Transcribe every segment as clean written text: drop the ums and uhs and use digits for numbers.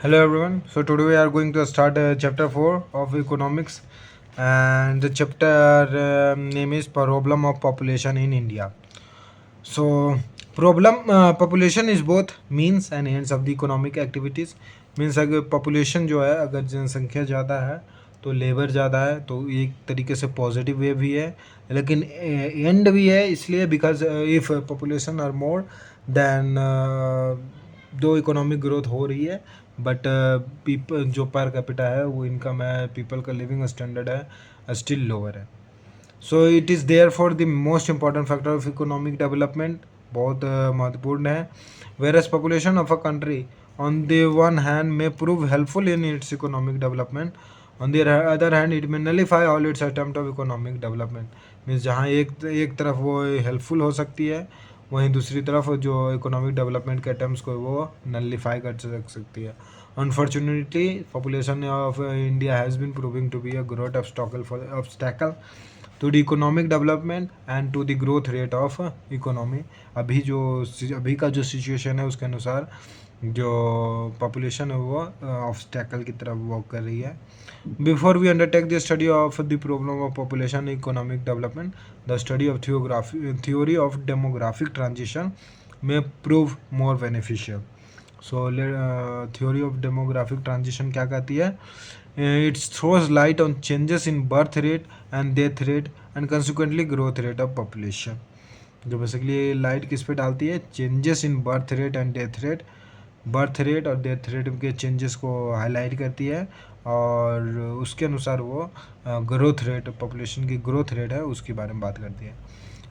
Hello everyone. So today we are going to start chapter 4 of economics, and the chapter name is problem of population in India. So problem population is both means and ends of the economic activities. Means अगर population जो है, अगर जनसंख्या ज़्यादा है तो labour ज़्यादा है, तो एक तरीके से पॉजिटिव वे भी है, लेकिन एंड भी है, इसलिए because if population are more than दो इकोनॉमिक ग्रोथ हो रही है, बट पीपल जो पर कैपिटा है, वो इनकम है, पीपल का लिविंग स्टैंडर्ड है, स्टिल लोअर है. So it is there for the most important factor of economic development, बहुत महत्वपूर्ण है. Whereas population of a country on the one hand may prove helpful in its economic development, on the other hand it may nullify all its attempt of economic development. Means जहाँ एक तरफ वो helpful हो सकती है, वहीं दूसरी तरफ जो इकोनॉमिक डेवलपमेंट के अटैम्प्ट्स को वो नलीफाई कर सकती है. Unfortunately population of India has been proving to be a growth obstacle to the economic development and to the growth rate of economy. अभी का जो सिचुएशन है उसके अनुसार जो पॉपुलेशन है वो ऑब्स्टैकल की तरफ वॉक कर रही है. Before we undertake the study of the problem of population economic development, the study of theory of demographic transition में prove more beneficial. So theory of demographic transition क्या कहती है? It's throws light on changes in birth rate and death rate and consequently growth rate of population. जो basically light किस पे डालती है? Changes in birth rate and death rate. Birth rate और death rate के चेंजेस को highlight करती है, और उसके अनुसार वो ग्रोथ रेट, पॉपुलेशन की ग्रोथ रेट है, उसके बारे में बात करती है.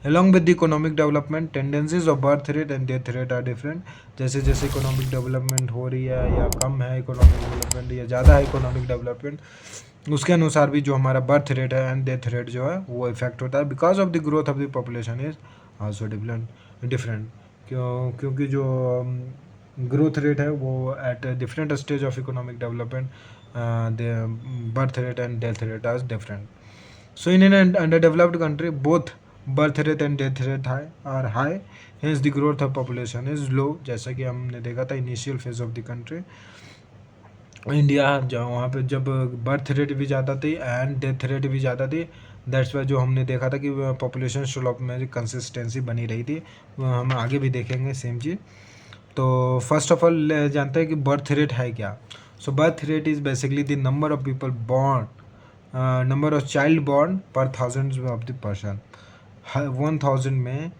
Along with the economic development, tendencies of birth rate and death rate are different. जैसे जैसे इकोनॉमिक डेवलपमेंट हो रही है या कम है इकोनॉमिक डेवलपमेंट या ज़्यादा है इकोनॉमिक डेवलपमेंट, उसके अनुसार भी जो हमारा बर्थ रेट है एंड डेथ रेट जो है वो इफेक्ट होता है. Because of the growth of the population is also different. क्योंकि जो ग्रोथ रेट है वो at different stage of economic development, birth rate and death rate are different. So in an underdeveloped country, both birth rate and death rate are high, hence the growth of population is low. जैसा कि हमने देखा था initial phase of the country India, जहाँ वहाँ पे जब birth rate भी ज़्यादा थी एंड डेथ रेट भी ज़्यादा थी, दैट्स वाई जो हमने देखा था कि पॉपुलेशन स्लोप में कंसिस्टेंसी बनी रही थी. हम आगे भी देखेंगे सेम चीज़. तो फर्स्ट ऑफ ऑल जानते हैं कि बर्थ रेट है क्या. So birth rate is basically the number of people born, number of child born per thousand of the person. 1000 में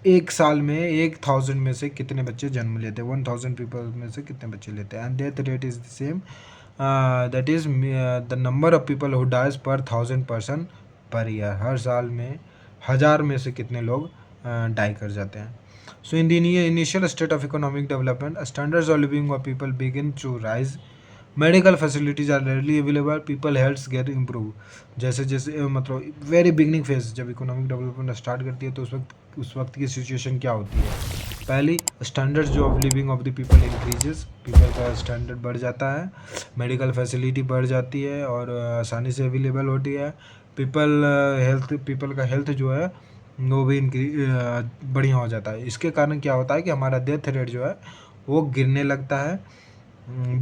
एक साल में 1000 में से कितने बच्चे जन्म लेते हैं, 1000 पीपल में से कितने बच्चे लेते हैं. And death rate is the same, that is the number of people who dies per 1000 person per year. हर साल में 1000 में से कितने लोग डाई कर जाते हैं. So in the initial state of economic development, standards of living of people begin to rise, medical facilities are readily available, people health get improve. जैसे जैसे मतलब वेरी बिगनिंग फेज जब इकोनॉमिक डेवलपमेंट स्टार्ट करती है तो उस वक्त की सिचुएशन क्या होती है? पहली, स्टैंडर्ड्स जो of living of the people increases, people का स्टैंडर्ड बढ़ जाता है, मेडिकल फैसिलिटी बढ़ जाती है और आसानी से अवेलेबल होती है. पीपल का हेल्थ जो है वो भी बढ़िया हो जाता है. इसके कारण क्या होता है कि हमारा डेथ रेट जो है वो गिरने लगता है,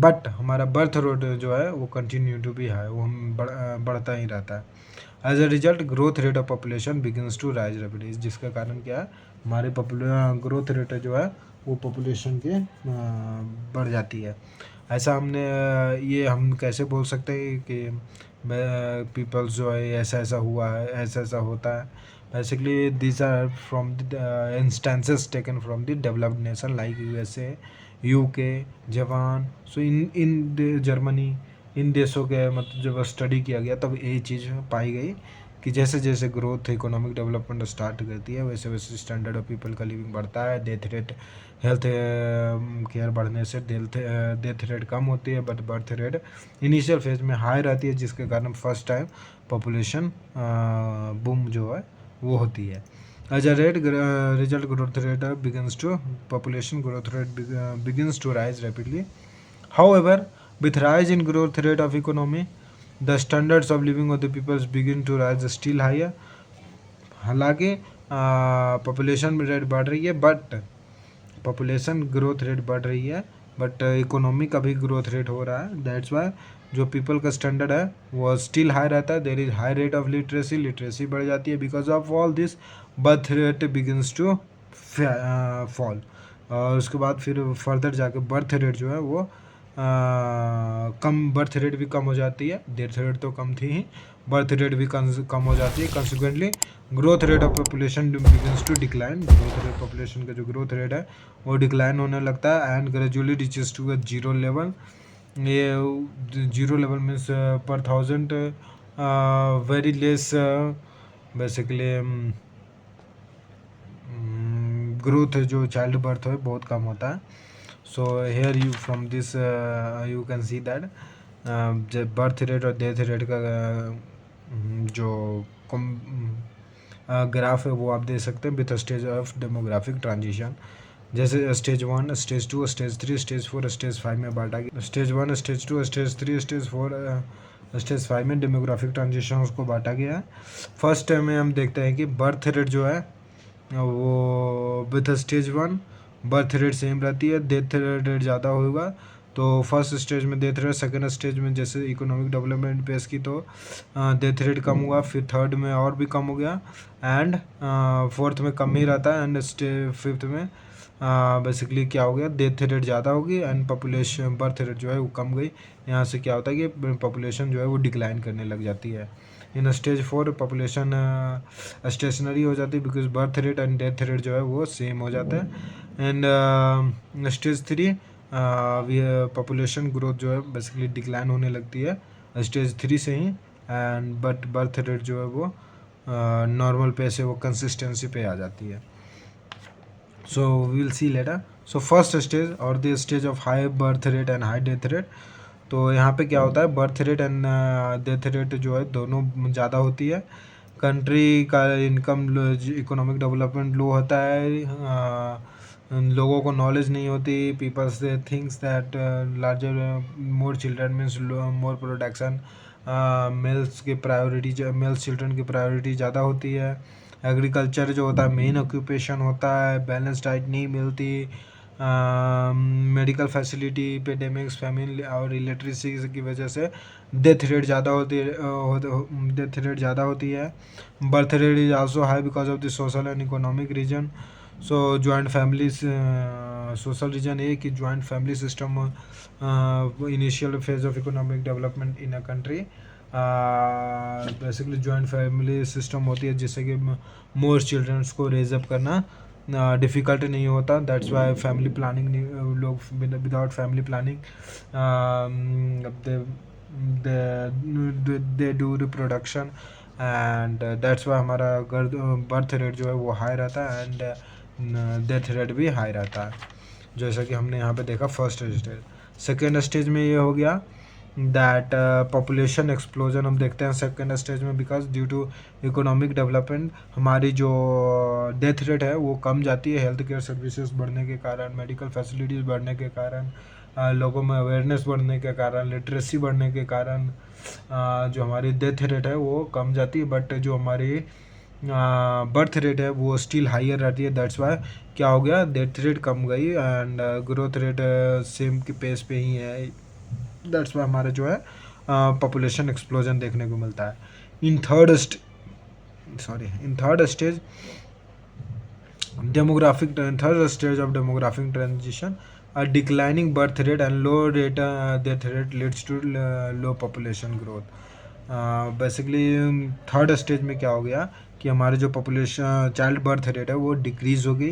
बट हमारा बर्थ रेट जो है वो कंटिन्यू टू बी हाई, वो हम बढ़ता ही रहता है. As a result growth rate of population begins to rise rapidly, जिसका कारण क्या है? हमारे ग्रोथ रेट जो है वो पॉपुलेशन के बढ़ जाती है. ऐसा ये हम कैसे बोल सकते हैं कि पीपल्स जो है ऐसा ऐसा हुआ है, ऐसा ऐसा होता है? Basically this are from the instances taken from the developed nation like USA, UK, Japan. So in Germany, इन देशों के मतलब जब स्टडी किया गया तब ये चीज़ पाई गई कि जैसे जैसे ग्रोथ इकोनॉमिक डेवलपमेंट स्टार्ट करती है वैसे वैसे स्टैंडर्ड ऑफ पीपल का लिविंग बढ़ता है. डेथ रेट, हेल्थ केयर बढ़ने से डेथ रेट कम होती है, but birth rate initial phase में हाई रहती है, जिसके कारण फर्स्ट टाइम पॉपुलेशन बूम जो है वो होती है. As a result, growth rate population growth rate begins to rise rapidly. However, with rise in growth rate of economy, the standards of living of the peoples begin to rise still higher. हालांकि population rate बढ़ रही है, but population growth rate बढ़ रही है but economy का भी growth rate हो रहा है, दैट्स वाई जो पीपल का स्टैंडर्ड है वो स्टिल हाई रहता है, there is high rate of literacy, literacy बढ़ जाती है, because of all this birth rate begins to fall. और उसके बाद फिर फर्दर जाके बर्थ रेट जो है वो कम, बर्थ रेट भी कम हो जाती है, डेथ रेट तो कम थी ही, बर्थ रेट भी कम हो जाती है, consequently growth rate of population begins to decline, growth rate population का जो ग्रोथ रेट है वो डिक्लाइन होने लगता है and gradually reaches to a zero level. ये zero level means per thousand very less basically growth जो चाइल्ड बर्थ है बहुत कम होता है। So here you from this you can see that जब बर्थ रेट और डेथ रेट का जो ग्राफ है वो आप दे सकते हैं with stage of demographic transition, जैसे stage 1, stage 2, stage 3, stage 4, stage 5 में बांटा गया। Stage 1, stage 2, stage 3, stage 4, stage 5 में डेमोग्राफिक ट्रांजिशन को बांटा गया है। फर्स्ट में हम देखते हैं कि बर्थ रेट जो है वो with stage 1 birth rate same रहती है, डेथ रेट ज़्यादा होगा। तो फर्स्ट स्टेज में डेथ रेट, सेकेंड स्टेज में जैसे इकोनॉमिक डेवलपमेंट पेस की तो डेथ रेट कम हुआ, फिर थर्ड में और भी कम हो गया एंड फोर्थ में कम ही रहता है एंड फिफ्थ में बेसिकली क्या हो गया, डेथ रेट ज़्यादा होगी एंड पॉपुलेशन बर्थ रेट जो है वो कम गई। यहाँ से क्या होता है कि पॉपुलेशन जो है वो डिक्लाइन करने लग जाती है। इन स्टेज 4 पॉपुलेशन स्टेशनरी हो जाती है because birth rate and death rate जो है वो सेम हो जाता है एंड स्टेज 3 पॉपुलेशन ग्रोथ जो है बेसिकली डिक्लाइन होने लगती है स्टेज 3 से ही एंड बट बर्थ रेट जो है वो नॉर्मल पे से वो कंसिस्टेंसी पे आ जाती है। So we will see later. So first stage और the stage of high birth rate and high death rate. तो यहाँ पे क्या होता है, birth rate and death rate जो है दोनों ज़्यादा होती है। कंट्री का इनकम इकोनॉमिक डेवलपमेंट लो होता है, लोगों को नॉलेज नहीं होती, पीपल से thinks that larger more children means more production, males की प्रायोरिटी, मेल्स चिल्ड्रन की प्रायोरिटी ज़्यादा होती है। एग्रीकल्चर जो होता है मेन ऑक्यूपेशन होता है, बैलेंस डाइट नहीं मिलती, मेडिकल फैसिलिटी, एपिडेमिक्स, फैमिली और इलेक्ट्रिसिटी की वजह से डेथ रेट ज़्यादा होती है, डेथ रेट ज़्यादा होती है। Birth rate is also high because of the social and economic reason. So joint families, social reason ये कि joint family system initial phase of economic development in a country, basically joint family system होती है जिससे कि more childrens को raise up करना difficult नहीं होता। दैट्स वाई फैमिली प्लानिंग, लोग without family planning they do reproduction and that's why हमारा बर्थ रेट जो है वो हाई रहता है एंड डेथ रेट भी हाई रहता है, जैसा कि हमने यहाँ पे देखा फर्स्ट स्टेज। सेकेंड स्टेज में ये हो गया दैट पॉपुलेशन एक्सप्लोजन हम देखते हैं सेकेंड स्टेज में, because due to economic development हमारी जो डेथ रेट है वो कम जाती है, हेल्थ केयर सर्विसेज बढ़ने के कारण, मेडिकल फैसिलिटीज़ बढ़ने के कारण, लोगों में अवेयरनेस बढ़ने के कारण, लिटरेसी बढ़ने के कारण जो हमारी डेथ रेट है वो कम जाती है, बट जो हमारी बर्थ रेट है वो स्टिल हाइयर रहती है। दैट्स वाई क्या हो गया, डेथ रेट कम गई एंड ग्रोथ रेट सेम की पेस पे ही है। दैट्स वाई हमारा जो है पॉपुलेशन एक्सप्लोजन देखने को मिलता है। In third stage demographic, third stage of demographic transition, a declining birth rate and low rate death rate leads to low population growth। Basically third stage में क्या हो गया कि हमारे जो पॉपुलेशन चाइल्ड बर्थ रेट है वो डिक्रीज हो गई।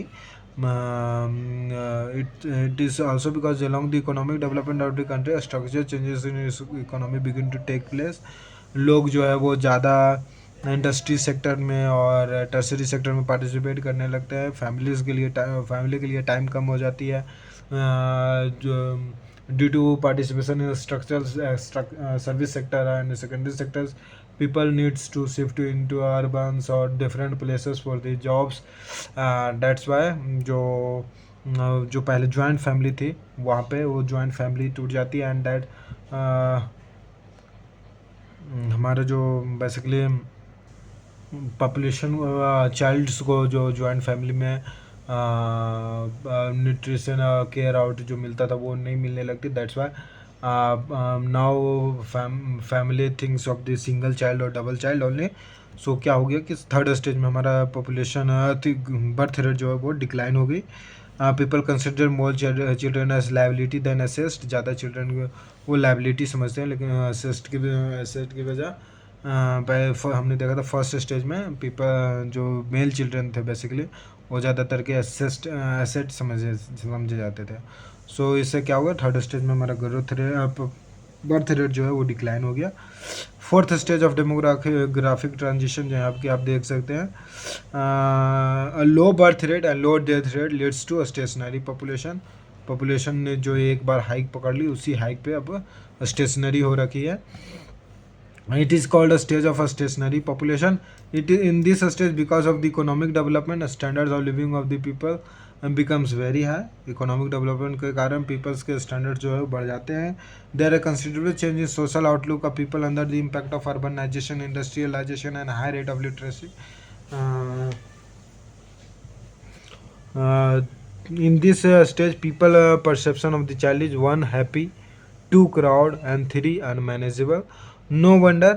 It is also because along the economic development of the country structural changes in economy begin to take place। लोग जो है वो ज़्यादा इंडस्ट्री सेक्टर में और टर्सरी सेक्टर में पार्टिसिपेट करने लगते हैं। फैमिली के लिए टाइम कम हो जाती है, जो due to participation in structural service sector and secondary sectors, people needs to shift into urbans or different places for the jobs। that's why जो पहले जॉइंट फैमिली थी वहाँ पे वो जॉइंट फैमिली टूट जाती है एंड दैट हमारा जो बेसिकली पॉपुलेशन चाइल्ड्स को जो जॉइंट फैमिली में न्यूट्रिशन केयर आउट जो मिलता था वो नहीं मिलने लगती, that's why now family things of the single child और डबल चाइल्ड ओनली। सो क्या हो गया कि थर्ड स्टेज में हमारा पॉपुलेशन बर्थ रेट जो है वो डिक्लाइन हो गई। People consider more children as liability than asset, ज़्यादा चिल्ड्रन वो लाइबिलिटी समझते हैं, लेकिन असेस्ट की वजह हमने देखा था फर्स्ट स्टेज में पीपल जो मेल चिल्ड्रन थे बेसिकली वो ज़्यादातर के एसेट समझे जाते थे। सो इससे क्या हुआ, थर्ड स्टेज में हमारा ग्रोथ रेट बर्थ रेट जो है वो डिक्लाइन हो गया। Fourth stage of demographic transition जहाँ कि आप देख सकते हैं low birth rate and low death rate leads to stationary population ने जो एक बार हाइक पकड़ ली उसी हाइक पे अब स्टेशनरी हो रखी है। It is called a stage of a stationary population. It is in this stage because of the economic development, standards of living of the people becomes very high. Economic development के कारण peoples के standards जो है बढ़ जाते हैं. There are considerable change in social outlook of people under the impact of urbanization, industrialization, and high rate of literacy. Uh, in this stage, people perception of the child is 1 happy, 2 crowd, and 3 unmanageable. No wonder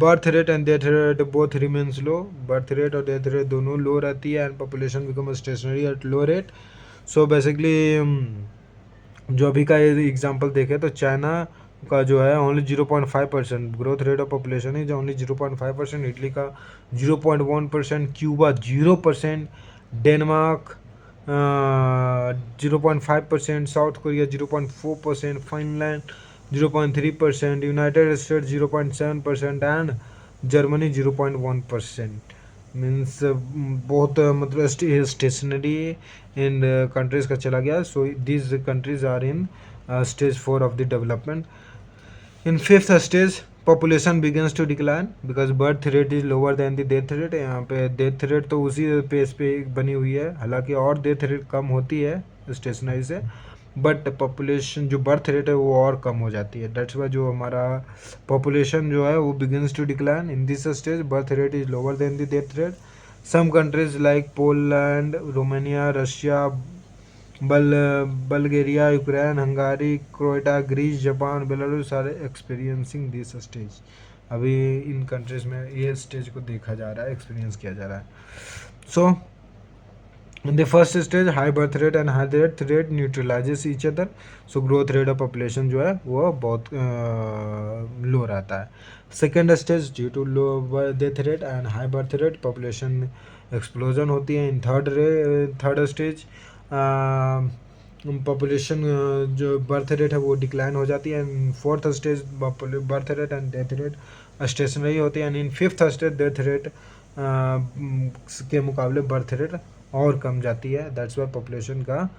birth rate and death rate both remains low. Birth rate और death rate दोनों low रहती है and population becomes stationary at low rate. So basically जो अभी का example देखें तो China का जो है only 0.5% growth rate of population है, जो ओनली 0.5%, इटली का 0.1%, Cuba 0%, Denmark 0.5%, South Korea 0.4%, Finland 0.3%, United States 0.7% and Germany 0.1%। Means बहुत मतलब स्टेशनरी इन कंट्रीज का चला गया। So these countries are in stage 4 of the development. In fifth stage population begins to decline because birth rate is lower than the death rate. यहाँ पे death rate तो उसी पेस पे बनी हुई है, हालांकि और डेथ रेट कम होती है स्टेशनरी से, बट पॉपुलेशन जो बर्थ रेट है वो और कम हो जाती है। दैट्स वाई जो हमारा पॉपुलेशन जो है वो begins to decline in this stage, birth rate is lower than the death rate. Some countries like Poland, Romania, Russia, Bulgaria, Ukraine, Hungary, Croatia, Greece, Japan, Belarus are experiencing this stage. अभी इन countries में ये stage को देखा जा रहा है, experience किया जा रहा है। सो in the first stage high birth rate and high death rate neutralizes each other. So growth rate of population जो है वो बहुत लो रहता है। Second stage due to low death rate and high birth rate population explosion होती है। In third stage population जो birth rate है वो डिक्लाइन हो जाती है। In fourth stage birth rate and death rate stationary होती है। And in fifth stage death rate के मुकाबले बर्थ रेट और कम जाती है। दैट्स वाई पॉपुलेशन का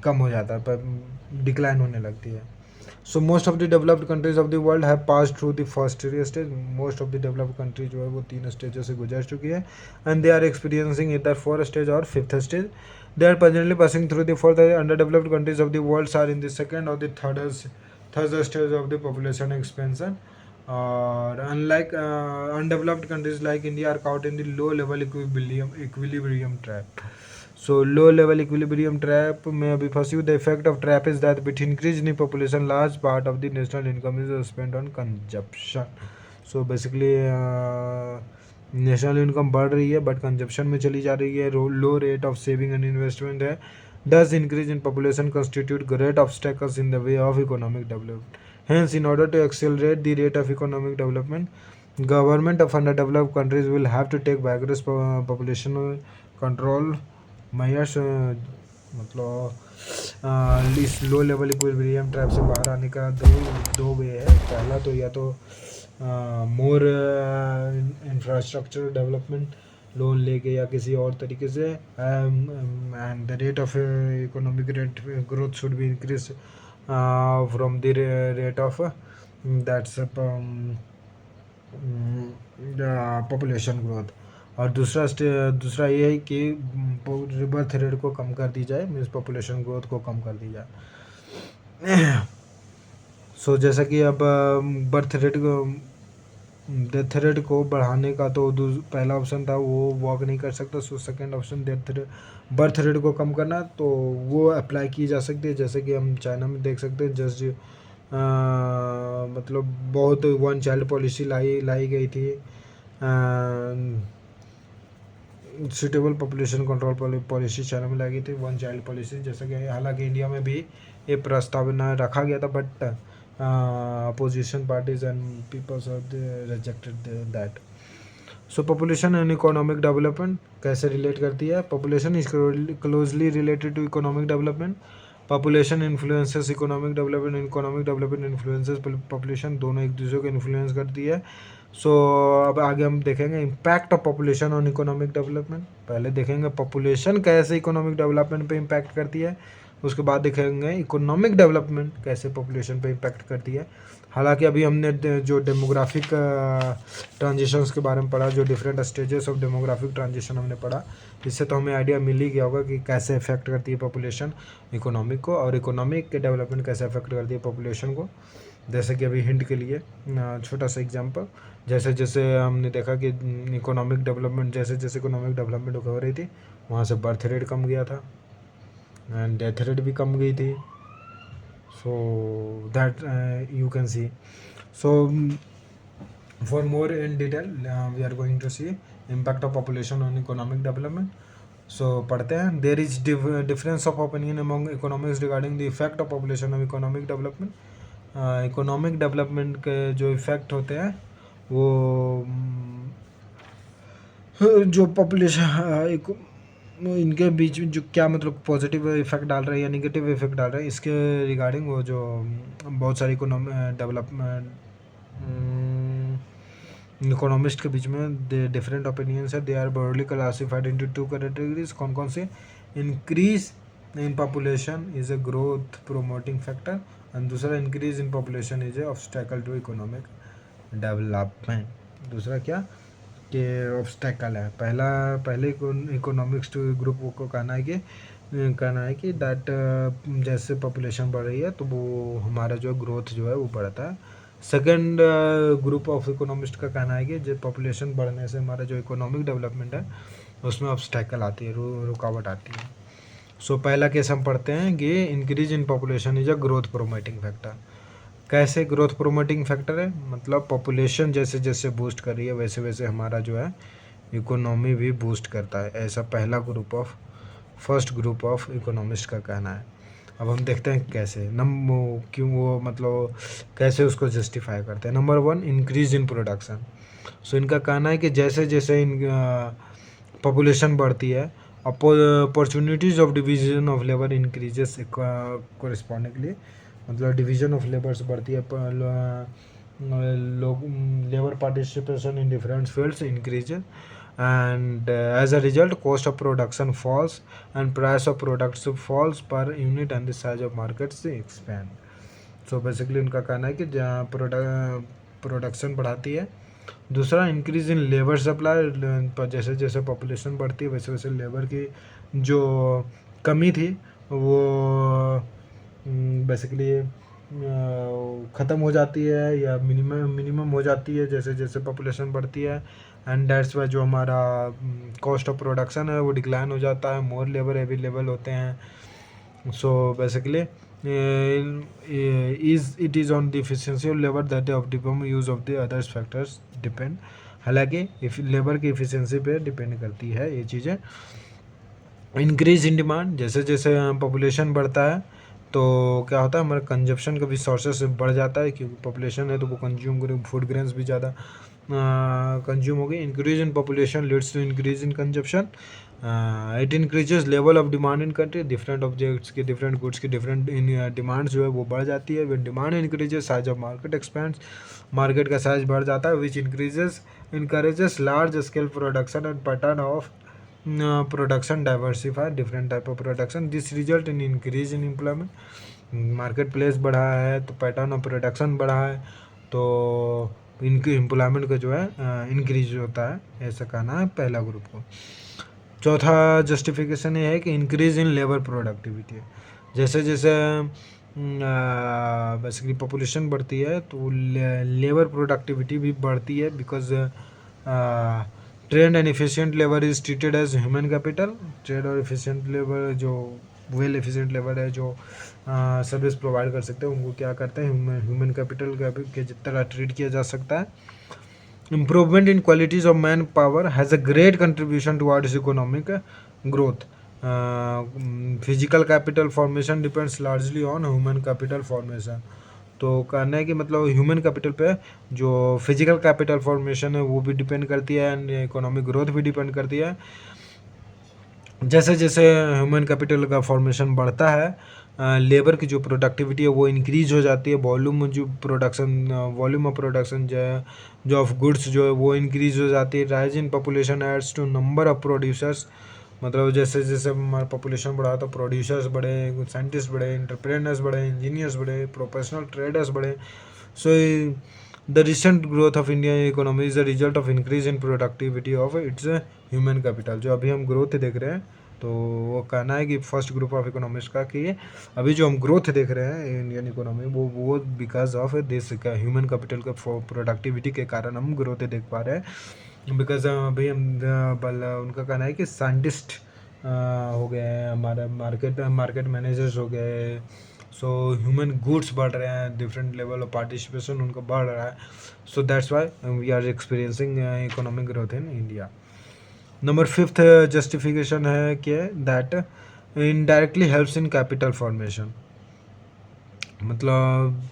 कम हो जाता है, डिक्लाइन होने लगती है। So most of the developed countries of the world have pass through the first stage. Most of the developed country जो है वो 3 स्टेजों से गुजर चुकी है एंड दे आर एक्सपीरियंसिंग इधर 4 स्टेज और 5th stage. They are presently passing through the 4th under developed countries of the world are in the second और the third stage of the population expansion. और unlike undeveloped countries like India are caught in the low level equilibrium trap. So low level equilibrium trap में अभी फंसी हुई। The effect of trap is that with increase in population large part of the national income is spent on consumption. So basically national income बढ़ रही है but consumption में चली जा रही है। Low rate of saving and investment है। Thus increase in population constitute great obstacles in the way of economic development. Hence, in order to accelerate the rate of economic development, government of underdeveloped countries will have to take vigorous population control measures। मतलब इस low level equilibrium trap से बाहर आने का दो वे है। पहला तो या तो मोर इंफ्रास्ट्रक्चर डेवलपमेंट लोन लेके या किसी और तरीके से, and the rate of economic rate growth should be increase from the rate of that's population growth. और दूसरा ये है कि बर्थ रेट को कम कर दी जाए, मीन्स पॉपुलेशन ग्रोथ को कम कर दी जाए। सो जैसा कि अब बर्थ रेट डेथ रेट को बढ़ाने का तो पहला ऑप्शन था वो वॉक नहीं कर सकता, so second option birth rate को कम करना, तो वो अप्लाई की जा सकती है। जैसे कि हम चाइना में देख सकते हैं, जस्ट मतलब बहुत वन चाइल्ड पॉलिसी लाई गई थी, suitable population control policy China में लाई गई थी, वन चाइल्ड पॉलिसी। जैसे कि हालांकि इंडिया में भी ये प्रस्तावना रखा गया था, but opposition parties and peoples of rejected that. So population and economic development कैसे रिलेट करती है? Population is closely related to economic development, population influences economic development, economic development influences population, दोनों एक दूसरे को इन्फ्लुएंस करती है। सो अब आगे हम देखेंगे impact of population on economic development. पहले देखेंगे पॉपुलेशन कैसे इकोनॉमिक डेवलपमेंट पे इम्पैक्ट करती है, उसके बाद देखेंगे इकोनॉमिक डेवलपमेंट कैसे पॉपुलेशन पे इम्पैक्ट करती है। हालांकि अभी हमने जो डेमोग्राफिक ट्रांजिशंस के बारे में पढ़ा, जो different stages of demographic transition हमने पढ़ा, इससे तो हमें आइडिया मिल ही गया होगा कि कैसे इफेक्ट करती है पॉपुलेशन इकोनॉमिक को, और इकोनॉमिक के डेवलपमेंट कैसे इफेक्ट करती है पॉपुलेशन को। जैसे कि अभी हिंट के लिए छोटा सा एग्जांपल, जैसे जैसे हमने देखा कि इकोनॉमिक डेवलपमेंट जैसे जैसे इकोनॉमिक डेवलपमेंट हो रही थी, वहाँ से बर्थ रेट कम गया था एंड डेथ रेट भी कम गई थी। So that you can see. So for more in detail we are going to see impact of population on economic development. So पढ़ते हैं, there is difference of opinion among economists regarding the effect of population on economic development. Economic development के जो effect होते हैं वो जो population इनके बीच में जो क्या मतलब पॉजिटिव इफेक्ट डाल रहा है या निगेटिव इफेक्ट डाल रहा है, इसके रिगार्डिंग वो जो बहुत सारी इकोनॉमिस्ट के बीच में डिफरेंट ओपिनियंस है। They are broadly classified into two categories. कौन कौन से? Increase in population is a growth promoting factor, and दूसरा increase in population is a obstacle to economic development. दूसरा क्या कि ऑब्स्टेकल है। पहले इकोनॉमिक्स ग्रुप को कहना है कि दैट जैसे पॉपुलेशन बढ़ रही है तो वो हमारा जो ग्रोथ जो है वो बढ़ता है। सेकंड ग्रुप ऑफ इकोनॉमिस्ट का कहना है कि जब पॉपुलेशन बढ़ने से हमारा जो इकोनॉमिक डेवलपमेंट है उसमें ऑब्स्टेकल आती है, रुकावट आती है। सो पहला केस हम पढ़ते हैं कि increase in population is a growth promoting factor. कैसे ग्रोथ प्रोमोटिंग फैक्टर है? मतलब पॉपुलेशन जैसे जैसे बूस्ट कर रही है वैसे वैसे हमारा जो है इकोनॉमी भी बूस्ट करता है, ऐसा फर्स्ट ग्रुप ऑफ इकोनॉमिस्ट का कहना है। अब हम देखते हैं कैसे क्यों वो मतलब कैसे उसको जस्टिफाई करते हैं। Number 1, increase in production. So इनका कहना है कि जैसे जैसे इन पॉपुलेशन बढ़ती है, opportunities of division of labour increases correspondingly, मतलब डिवीजन ऑफ लेबर्स बढ़ती है, लोग labour participation in different fields increases, and as a result cost of production falls and price of products falls per unit and the size of markets expand. So basically उनका कहना है कि जहाँ production बढ़ाती है। दूसरा, इंक्रीज इन लेबर सप्लाई, जैसे जैसे पॉपुलेशन बढ़ती है वैसे वैसे लेबर की जो कमी थी वो बेसिकली ख़त्म हो जाती है या मिनिमम हो जाती है जैसे जैसे पॉपुलेशन बढ़ती है, एंड दैट्स वाई जो हमारा कॉस्ट ऑफ प्रोडक्शन है वो डिक्लाइन हो जाता है, मोर लेबर अवेलेबल होते हैं। So basically it is on the efficiency of labour that the optimum use of the others factors depend. हालांकि लेबर की एफिशिएंसी पे डिपेंड करती है ये चीज़ें। इंक्रीज इन डिमांड, जैसे जैसे पॉपुलेशन बढ़ता है तो क्या होता है, हमारा कंजप्शन का भी सोर्सेस बढ़ जाता है, क्योंकि पॉपुलेशन है तो वो कंज्यूम करें, फूड ग्रेन्स भी ज़्यादा कंज्यूम हो गई। Increase in population leads to increase in consumption, it increases level of demand in country, different objects की डिफरेंट गुड्स की डिफरेंट डिमांड जो है वो बढ़ जाती है। When demand increases size of market expands, market का साइज बढ़ जाता है, which encourages large scale production and pattern of production diversify different type of production, this result in increase in employment. Marketplace बढ़ा है तो pattern of production बढ़ा है तो इनकी एम्प्लॉयमेंट का जो है इंक्रीज होता है, ऐसा कहना है पहला ग्रुप को। चौथा जस्टिफिकेशन ये है कि इंक्रीज इन लेबर प्रोडक्टिविटी, जैसे जैसे बेसिकली पॉपुलेशन बढ़ती है तो लेबर प्रोडक्टिविटी भी बढ़ती है, because trained and efficient labour is treated as human capital. Trained और एफिशिएंट लेबर जो वेल एफिशिएंट लेबर है, जो सर्विस प्रोवाइड कर सकते हैं, उनको क्या करते हैं ह्यूमन कैपिटल के जिस तरह ट्रीट किया जा सकता है। Improvement in qualities of man power has a great contribution towards economic growth. Physical capital formation depends largely on human capital formation. तो कहना है कि मतलब ह्यूमन कैपिटल पे जो फिजिकल कैपिटल फॉर्मेशन है वो भी डिपेंड करती है, एंड इकोनॉमिक ग्रोथ भी डिपेंड करती है। जैसे जैसे ह्यूमन कैपिटल का फॉर्मेशन बढ़ता है, लेबर की जो प्रोडक्टिविटी है वो इंक्रीज हो जाती है, वॉल्यूम ऑफ प्रोडक्शन जो ऑफ गुड्स जो है वो इंक्रीज हो जाती है। Rise in population adds to number of producers, मतलब जैसे जैसे हमारा पॉपुलेशन बढ़ा तो प्रोड्यूसर्स बढ़े, साइंटिस्ट बढ़े, एंटरप्रेनर्स बढ़े, इंजीनियर्स बढ़े, प्रोफेशनल ट्रेडर्स बढ़े। So the recent growth of Indian economy is the result of increase in productivity of its human capital. जो अभी हम ग्रोथ देख रहे हैं, तो वो कहना है कि फर्स्ट ग्रुप ऑफ इकोनॉमिस्ट का कि अभी जो हम ग्रोथ देख रहे हैं इंडियन इकोनॉमी, वो बिकॉज ऑफ दिस का ह्यूमन कैपिटल का प्रोडक्टिविटी के कारण हम ग्रोथ देख पा रहे हैं। बिकॉज अभी हम उनका कहना है कि साइंटिस्ट हो गए हैं, हमारे मार्केट मैनेजर्स हो गए। सो ह्यूमन गुड्स बढ़ रहे हैं, डिफरेंट लेवल ऑफ पार्टिसिपेशन उनका बढ़ रहा है। So that's why we are experiencing economic growth in India. Number 5th justification है कि that indirectly helps in capital formation. मतलब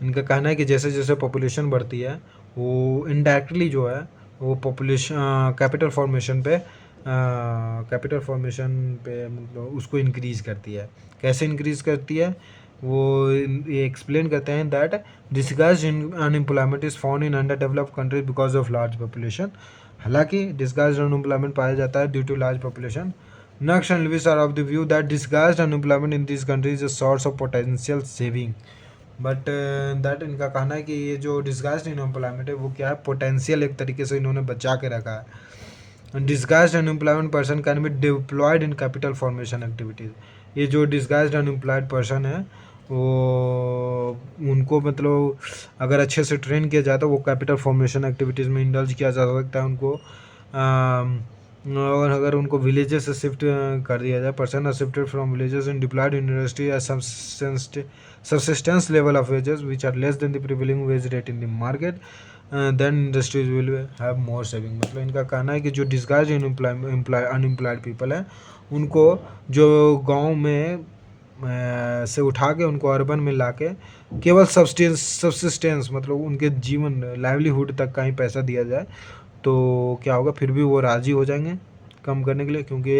इनका कहना है कि जैसे जैसे पॉपुलेशन बढ़ती है, वो इनडायरेक्टली जो है वो पॉपुलेशन कैपिटल फॉर्मेशन पे मतलब उसको इंक्रीज करती है। कैसे इंक्रीज करती है वो ये एक्सप्लेन करते हैं that disguised unemployment is found in under developed countries because of large population. हालांकि डिस्गाइज्ड अनएम्प्लॉयमेंट पाया जाता है due to large population. Knox and Lewis are of the view that disguised unemployment in these countries is a source of potential saving. But that इनका कहना है कि ये जो डिस्गाइज्ड अनएम्प्लॉयमेंट है वो क्या है, पोटेंशियल एक तरीके से इन्होंने बचा के रखा है। Disguised unemployment person can be diploid in capital formation activities. ये जो डिस्गाइज्ड अनएम्प्लॉयड पर्सन है वो उनको मतलब अगर अच्छे से ट्रेन किया जाए तो वो कैपिटल फॉर्मेशन एक्टिविटीज़ में इंडल्ज किया जा सकता है उनको। और अगर उनको विलेजेस से शिफ्ट कर दिया जाए, person are shifted from villages in deployed university as subsistence level of wages which are less than the prevailing wage rate in the market, then industries will have more saving। मतलब इनका कहना है कि जो disguise unemployed people हैं उनको जो गांव में से उठा के उनको अर्बन में ला के केवल सब्सिस्टेंस मतलब उनके जीवन लाइवलीहुड तक का ही पैसा दिया जाए तो क्या होगा, फिर भी वो राज़ी हो जाएंगे कम करने के लिए, क्योंकि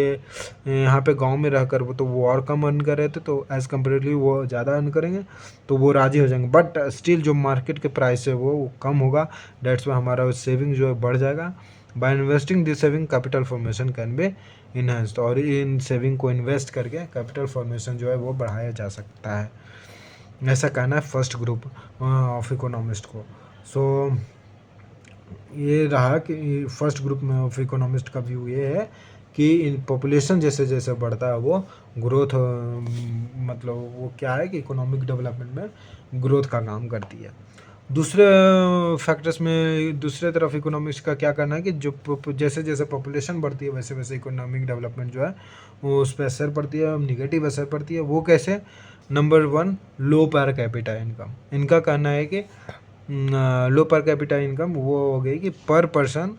यहाँ पे गांव में रहकर वो तो वो और कम अर्न कर रहे थे, तो एज़ कम्पेरेटिवली वो ज़्यादा अर्न करेंगे तो वो राज़ी हो जाएंगे। बट स्टिल जो मार्केट के प्राइस है वो कम होगा, डेट्स में हमारा सेविंग जो है बढ़ जाएगा। By investing this saving capital formation can be enhanced. और इन सेविंग को इन्वेस्ट करके कैपिटल फॉर्मेशन जो है वो बढ़ाया जा सकता है, ऐसा कहना है फर्स्ट ग्रुप ऑफ इकोनॉमिस्ट को। सो ये रहा कि फर्स्ट ग्रुप में ऑफ इकोनॉमिस्ट का व्यू ये है कि इन पॉपुलेशन जैसे जैसे बढ़ता है वो ग्रोथ मतलब वो क्या है कि इकोनॉमिक डेवलपमेंट में ग्रोथ का काम करती है। दूसरे फैक्टर्स में दूसरे तरफ इकोनॉमिक्स का क्या करना है कि जो जैसे जैसे पॉपुलेशन बढ़ती है वैसे वैसे इकोनॉमिक डेवलपमेंट जो है वो उस पर असर पड़ती है, निगेटिव असर पड़ती है। वो कैसे? नंबर 1 लो पर कैपिटा इनकम। इनका कहना है कि लो पर कैपिटा इनकम वो हो गई कि पर पर्सन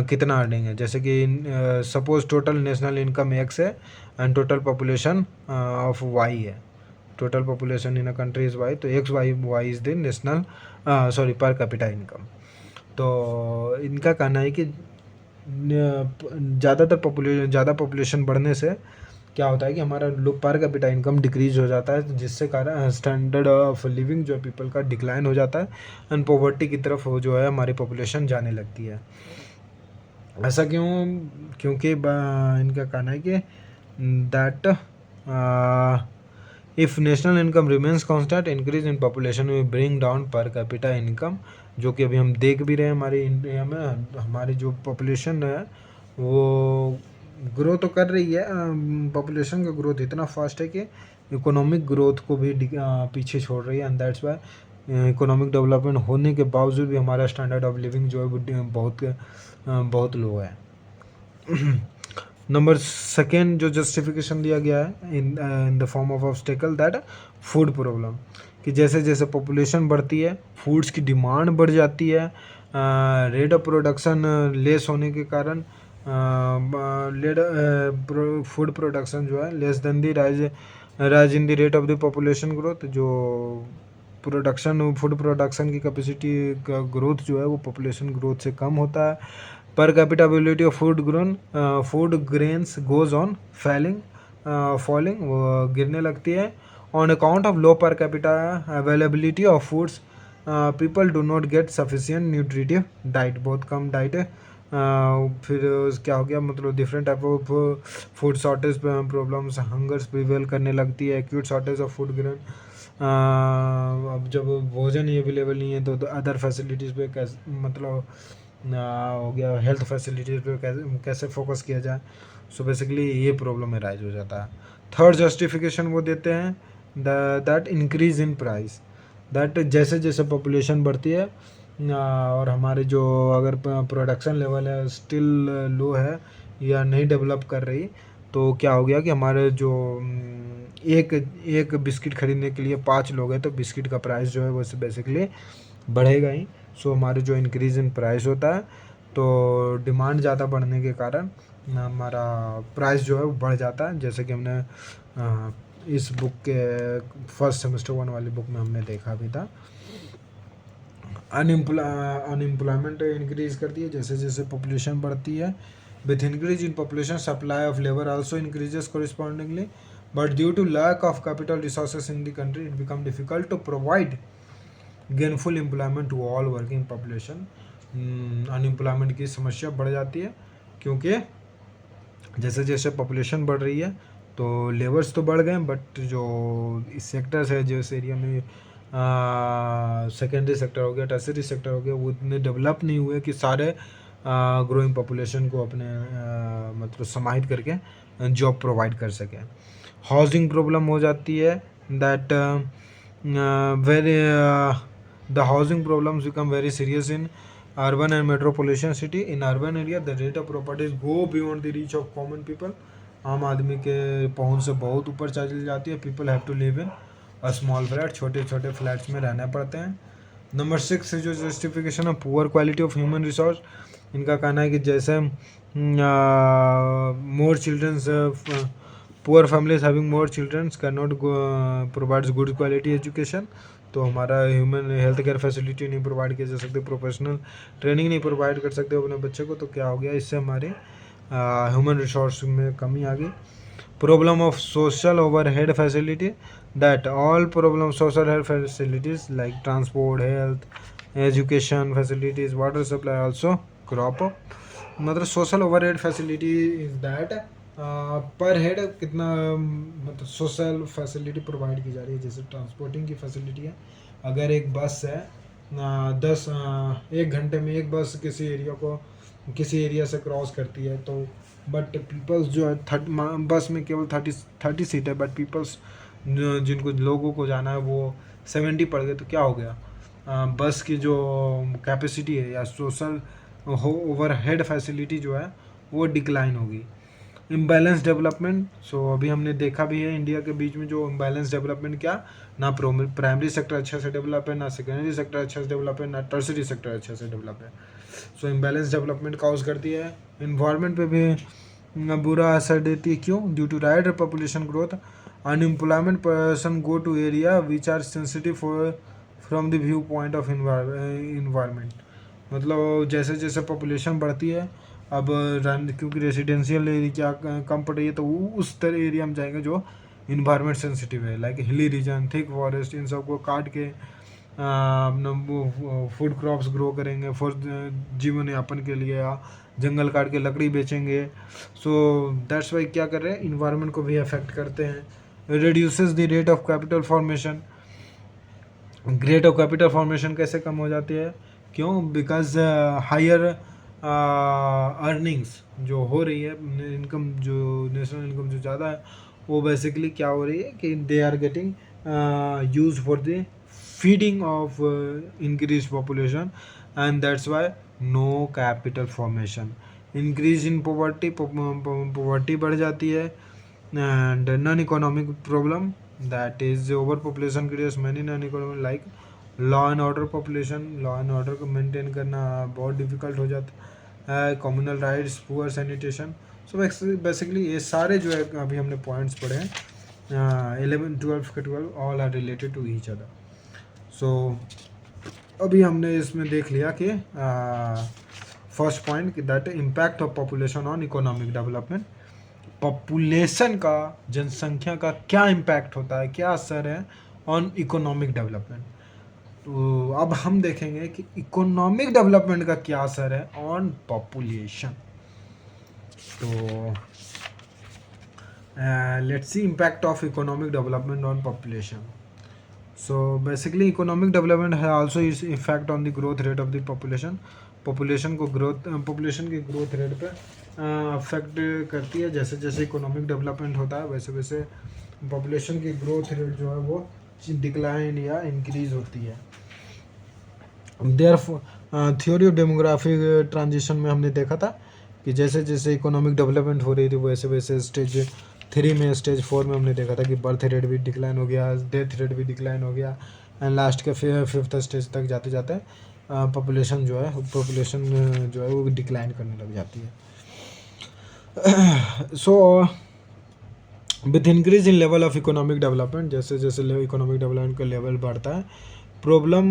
कितना अर्निंग है। जैसे कि suppose total national income X है and total population of Y है। Total population in a country is Y, तो X Y is the national per capita income. तो इनका कहना है कि ज़्यादा पॉपुलेशन बढ़ने से क्या होता है कि हमारा लो पर कैपिटा इनकम डिक्रीज हो जाता है, जिससे कारण स्टैंडर्ड ऑफ लिविंग जो पीपल का डिक्लाइन हो जाता है एंड पॉवर्टी की तरफ वो जो है हमारी पॉपुलेशन जाने लगती है। ऐसा क्यों? क्योंकि इनका कहना है कि that if national income remains constant increase in population में bring down per capita income, जो कि अभी हम देख भी रहे हैं हमारे इंडिया में। हमारी जो पॉपुलेशन है वो ग्रो तो कर रही है, पॉपुलेशन का ग्रोथ इतना फास्ट है कि इकोनॉमिक ग्रोथ को भी पीछे छोड़ रही है, and that's Y economic development होने के बावजूद भी हमारा स्टैंडर्ड ऑफ लिविंग जो है वो बहुत लो है। नंबर सेकेंड जो जस्टिफिकेशन दिया गया है in the form of obstacle that food problem, कि जैसे जैसे पॉपुलेशन बढ़ती है फूड्स की डिमांड बढ़ जाती है, रेट ऑफ प्रोडक्शन लेस होने के कारण फूड प्रोडक्शन जो है less than the rise in the rate of the population growth. जो फूड प्रोडक्शन की कैपेसिटी का ग्रोथ जो है वो पॉपुलेशन ग्रोथ से कम होता है। Per capita availability of food grains goes on falling, वो गिरने लगती है। On account of low per capita availability of foods people do not gate sufficient nutritive diet, बहुत कम डाइट है। फिर क्या हो गया, मतलब different type of food shortage problems, hungers prevail करने लगती है, acute shortage of food grain. अब जब भोजन ही अवेलेबल नहीं है तो अदर फैसिलिटीज़ पे कैसे, मतलब हो गया हेल्थ फैसिलिटीज़ पे कैसे फोकस किया जाए। सो बेसिकली ये प्रॉब्लम राइज हो जाता है। थर्ड जस्टिफिकेशन वो देते हैं that increase in price, that जैसे जैसे पॉपुलेशन बढ़ती है और हमारे जो अगर प्रोडक्शन लेवल है स्टिल लो है या नहीं डेवलप कर रही, तो क्या हो गया कि हमारे जो एक बिस्किट खरीदने के लिए 5 लोग हैं तो बिस्किट का प्राइस जो है वो बेसिकली बढ़ेगा ही। सो हमारे जो इंक्रीज इन प्राइस होता है तो डिमांड ज़्यादा बढ़ने के कारण हमारा प्राइस जो है वो बढ़ जाता है, जैसे कि हमने इस बुक के फर्स्ट सेमेस्टर 1 वाली बुक में हमने देखा भी था। अनएम्प्लॉयमेंट इंक्रीज करती है जैसे जैसे पॉपुलेशन बढ़ती है। With increase in population supply of labour also increases correspondingly, but due to lack of capital resources in the country it become difficult to provide gainful employment to all working population। Unemployment की समस्या बढ़ जाती है क्योंकि जैसे जैसे population बढ़ रही है तो लेबर्स तो बढ़ गए, बट जो इस सेक्टर्स है जिस एरिया में सेकेंडरी सेक्टर हो गया, टर्सरी सेक्टर हो गया, वो इतने डेवलप नहीं हुए कि सारे ग्रोइंग पॉपुलेशन को अपने मतलब समाहित करके जॉब प्रोवाइड कर सके। हाउसिंग प्रॉब्लम हो जाती है that very the housing problems become very serious in urban and metropolitan city. In urban area the rate of properties go beyond the reach of common people, आम आदमी के पहुंच से बहुत ऊपर चली जाती है। People have to live in a small flat, छोटे छोटे फ्लैट्स में रहना पड़ते हैं। नंबर 6 जो जस्टिफिकेशन है poor quality of human resource, इनका कहना है कि जैसे more childrens poor families having more childrens can not provides good quality education, तो हमारा ह्यूमन हेल्थ केयर फैसिलिटी नहीं प्रोवाइड किया जा सकते, प्रोफेशनल ट्रेनिंग नहीं प्रोवाइड कर सकते अपने बच्चे को, तो क्या हो गया इससे हमारे ह्यूमन रिसोर्स में कमी आ गई। Problem of social overhead facility, that all problem social health facilities like transport, health, education facilities, water supply also crop up. मतलब social overhead facility is that per head कितना मतलब सोशल फैसिलिटी प्रोवाइड की जा रही है, जैसे transporting की facility है। अगर एक बस है 1 घंटे में एक बस किसी एरिया से क्रॉस करती है, तो बट पीपल्स जो है बस में केवल 30 सीट है, बट पीपल्स जिनको लोगों को जाना है वो 70 पड़ गए, तो क्या हो गया बस की जो कैपेसिटी है या सोशल ओवरहेड फैसिलिटी जो है वो डिक्लाइन होगी। इम्बैलेंस डेवलपमेंट, सो अभी हमने देखा भी है इंडिया के बीच में जो इम्बैलेंस डेवलपमेंट, क्या ना प्राइमरी सेक्टर अच्छे से डेवलप है, ना सेकेंडरी सेक्टर अच्छे से डेवलप है, ना टर्सरी सेक्टर अच्छे से डेवलप है। सो इम्बैलेंस डेवलपमेंट काउज करती है। इन्वायरमेंट पे भी बुरा असर देती है, क्यों? Due to rider population growth unemployment person go to area which are sensitive from the view point of environment. मतलब जैसे जैसे पॉपुलेशन बढ़ती है अब क्योंकि रेसिडेंशियल एरिया कम पड़ रही है, तो उस तरह एरिया में जाएंगे जो इन्वायरमेंट सेंसिटिव है, like hilly region, thick forest, इन सबको काट के अपना फूड क्रॉप्स ग्रो करेंगे फॉर जीवन यापन के लिए, या जंगल काट के लकड़ी बेचेंगे। सो दैट्स वाई क्या कर रहे हैं, इन्वायरमेंट को भी अफेक्ट करते हैं। Reduces the rate of capital formation, rate of capital formation कैसे कम हो जाती है, क्यों? बिकॉज हायर अर्निंग्स जो हो रही है, इनकम जो नेशनल इनकम जो ज़्यादा है वो बेसिकली क्या हो रही है कि they are getting use for the feeding of increase population, and that's why no capital formation, increase in poverty, poverty बढ़ जाती है, and non-economic problem, that is over population creates many non-economic like law and order population, law and order को maintain करना बहुत difficult हो जाता है, communal riots, poor sanitation. So basically ये सारे जो है अभी हमने पॉइंट्स पढ़े हैं 11 12 के 12 all are related to each other. So अभी हमने इसमें देख लिया कि फर्स्ट पॉइंट कि that impact of population on economic development, population का, जनसंख्या का क्या इम्पैक्ट होता है, क्या असर है ऑन इकोनॉमिक डेवलपमेंट। तो अब हम देखेंगे कि इकोनॉमिक डेवलपमेंट का क्या असर है ऑन पॉपुलेशन। तो let's see impact of economic development on population. So basically economic development has also its effect on the growth rate of the population, population को ग्रोथ, population की ग्रोथ रेट पे affect करती है। जैसे जैसे economic development होता है वैसे वैसे पॉपुलेशन की ग्रोथ रेट जो है वो डिक्लाइन या इंक्रीज होती है। Their theory of demographic transition में हमने देखा था कि जैसे जैसे इकोनॉमिक डेवलपमेंट हो रही थी वैसे वैसे स्टेज 3 में, स्टेज 4 में हमने देखा था कि बर्थ रेट भी डिक्लाइन हो गया, डेथ रेट भी डिक्लाइन हो गया, एंड लास्ट के 5th स्टेज तक जाते जाते पॉपुलेशन जो है वो डिक्लाइन करने लग जाती है। So with increase in level of economic development, जैसे जैसे इकोनॉमिक डेवलपमेंट का लेवल बढ़ता है, problem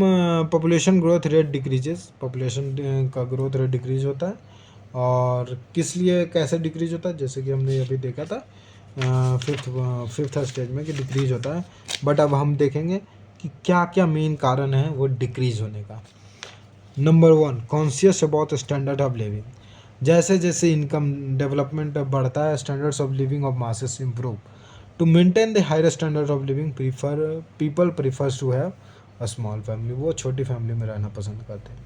population growth rate decreases, population का ग्रोथ रेट डिक्रीज होता है। और किस लिए, कैसे डिक्रीज होता है, जैसे कि हमने अभी देखा था फिफ्थ स्टेज में कि डिक्रीज होता है। बट अब हम देखेंगे कि क्या क्या मेन कारण है वो डिक्रीज होने का। Number 1, conscious about standard of living, जैसे जैसे इनकम डेवलपमेंट बढ़ता है, standards of living of masses improve. To maintain the higher standard of living people prefers to have a small family, वो छोटी फैमिली में रहना पसंद करते हैं।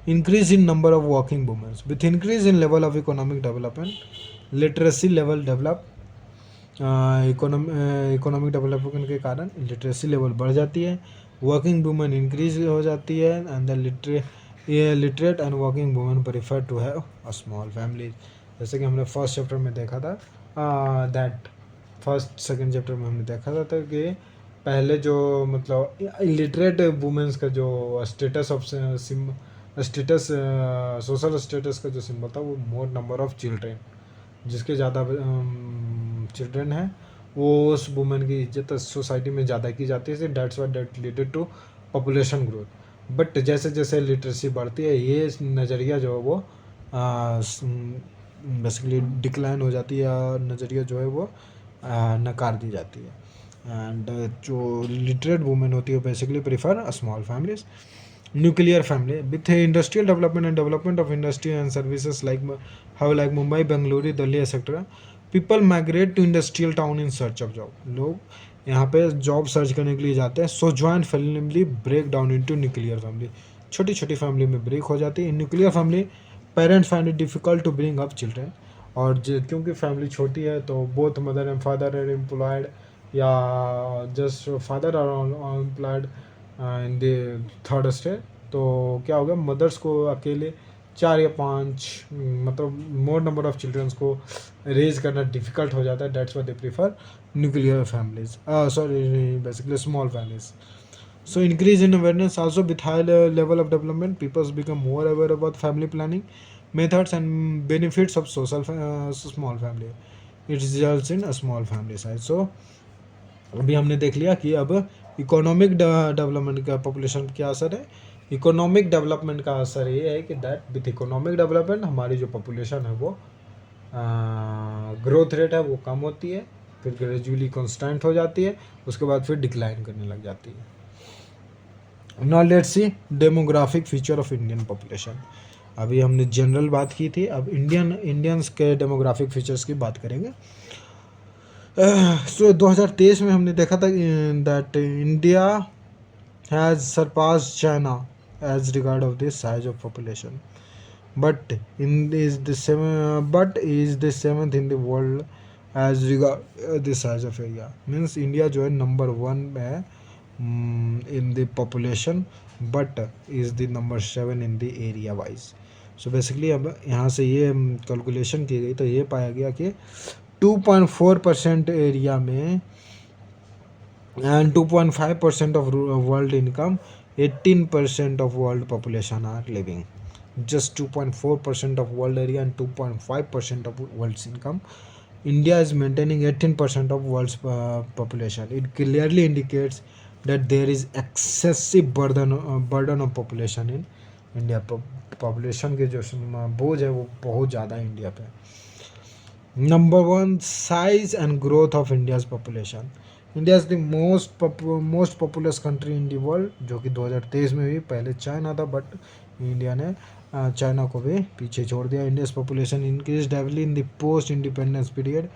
Increase in number of working womens, with increase in level of economic development literacy level develop, economic development के कारण literacy level बढ़ जाती है, वर्किंग वुमेन इंक्रीज हो जाती है, and the literate and working women prefer to have a small family. जैसे कि हमने फर्स्ट चैप्टर में देखा था दैट फर्स्ट सेकंड चैप्टर में हमने देखा था कि पहले जो मतलब इलिटरेट वुमेन्स का जो status of status, social status का जो सिंबल था वो मोर नंबर ऑफ चिल्ड्रेन, जिसके ज़्यादा चिल्ड्रेन हैं वो उस वुमेन की इज्जत सोसाइटी में ज़्यादा की जाती है, that's what that related to population growth. But जैसे जैसे लिटरेसी बढ़ती है ये नज़रिया जो है वो बेसिकली डिक्लाइन हो जाती है, नज़रिया जो है वो नकार दी जाती है। एंड जो लिटरेट वुमेन होती है basically prefer small families. Nuclear family, with industrial development and development of industry and services like Mumbai, Bengaluru, Delhi etcetera, people migrate to industrial town in search of job, लोग यहाँ पे जॉब सर्च करने के लिए जाते हैं। So joint family break down into nuclear family, छोटी छोटी फैमिली में ब्रेक हो जाती है। Nuclear family parents find it difficult to bring up children, और क्योंकि फैमिली छोटी है तो both mother and father are employed या just father are employed in the third stage, तो क्या होगा मदर्स को अकेले 4 या 5 मतलब मोर नंबर ऑफ चिल्ड्रंस को रेज करना डिफिकल्ट हो जाता है। Dates why they prefer nuclear families, sorry basically small families. So increase in awareness also, with high level of development people become more aware about family planning methods and benefits of small family. It results in a small family size. So अभी हमने देख लिया कि अब economic development का population क्या असर है। इकोनॉमिक डेवलपमेंट का असर ये है कि दैट विथ इकोनॉमिक डेवलपमेंट हमारी जो पॉपुलेशन है वो ग्रोथ रेट है वो कम होती है, फिर ग्रेजुअली कांस्टेंट हो जाती है, उसके बाद फिर डिक्लाइन करने लग जाती है। Now let's see demographic feature of Indian population. अभी हमने जनरल बात की थी, अब इंडियंस के डेमोग्राफिक फीचर्स की बात करेंगे। सो 2023 में हमने देखा था that India has surpass China as regard of the size of population, but is the seventh in the world as regard the size of area, means India जो है नंबर 1 में है in the population, but is the number 7 in the area wise. So basically अब यहाँ से ये calculation की गई तो ये पाया गया कि 2.4% एरिया में and 2.5% of world income, 18% of world population are living. Just 2.4% of world area and 2.5% of world's income. India is maintaining 18% of world's population. It clearly indicates that there is excessive burden of population in India. Population के जो बोझ है वो बहुत ज़्यादा है India पे. Number one, size and growth of India's population. India is the most populous country in the world, जो कि 2023 में भी पहले चाइना था, बट इंडिया ने चाइना को भी पीछे छोड़ दिया. India's population increase heavily in the post independence period.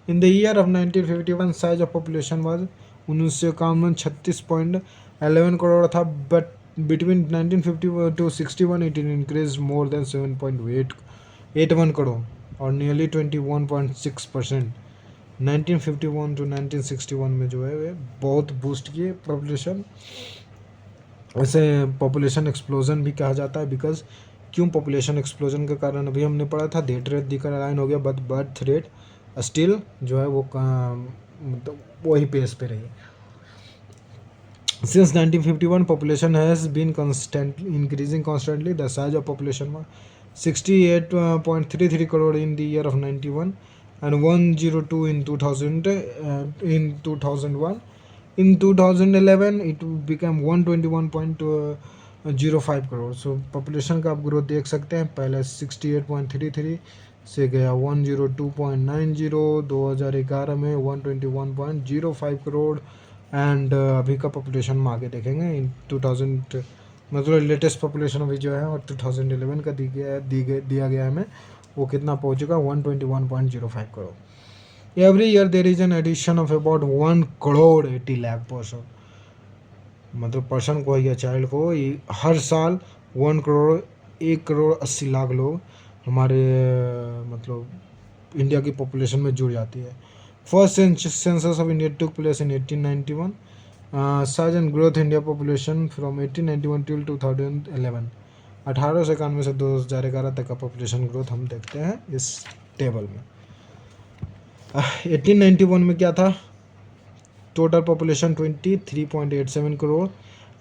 In the year of 1951 size of population was 1951 36.11 crore था, but between 1950 to 61 it increased more than 7.81 crore और नियरली 21.6%. 1951 to 1961 में जो है वे बहुत बूस्ट किए पॉपुलेशन. ऐसे पॉपुलेशन एक्सप्लोजन भी कहा जाता है, बिकॉज क्यों पॉपुलेशन एक्सप्लोजन का कारण अभी हमने पढ़ा था, डेथ रेट डिक्लाइन हो गया, बट बर्थ रेट स्टिल जो है वो मतलब वही पेस पे रही. Since 1951, population has been increasing constantly. The size of population was 68.33 crore in the year of 91 and 102 in 2000. In 2001, in 2011, it became 121.05 crore. So population का आप ग्रोथ देख सकते हैं, पहले 68.33 से गया 102.90, 2011 में 121.05 करोड़. एंड अभी का पॉपुलेशन हम आगे देखेंगे इन 2000, मतलब लेटेस्ट पॉपुलेशन अभी जो है और 2011 का दिया गया हमें, वो कितना पहुंचेगा 121.05 crore. Every year there is an addition of about 1 crore 80 lakh person, मतलब पर्सन को या चाइल्ड को हर साल 1 करोड़ 1.80 करोड़ लोग हमारे मतलब इंडिया की पॉपुलेशन में जुड़ जाती है. First census of India took place in 1891. Size and growth India population from 1891 till 2011. 1891 से 2011 तक का पॉपुलेशन ग्रोथ हम देखते हैं इस टेबल में. 1891 में क्या था, total population 23.87 crore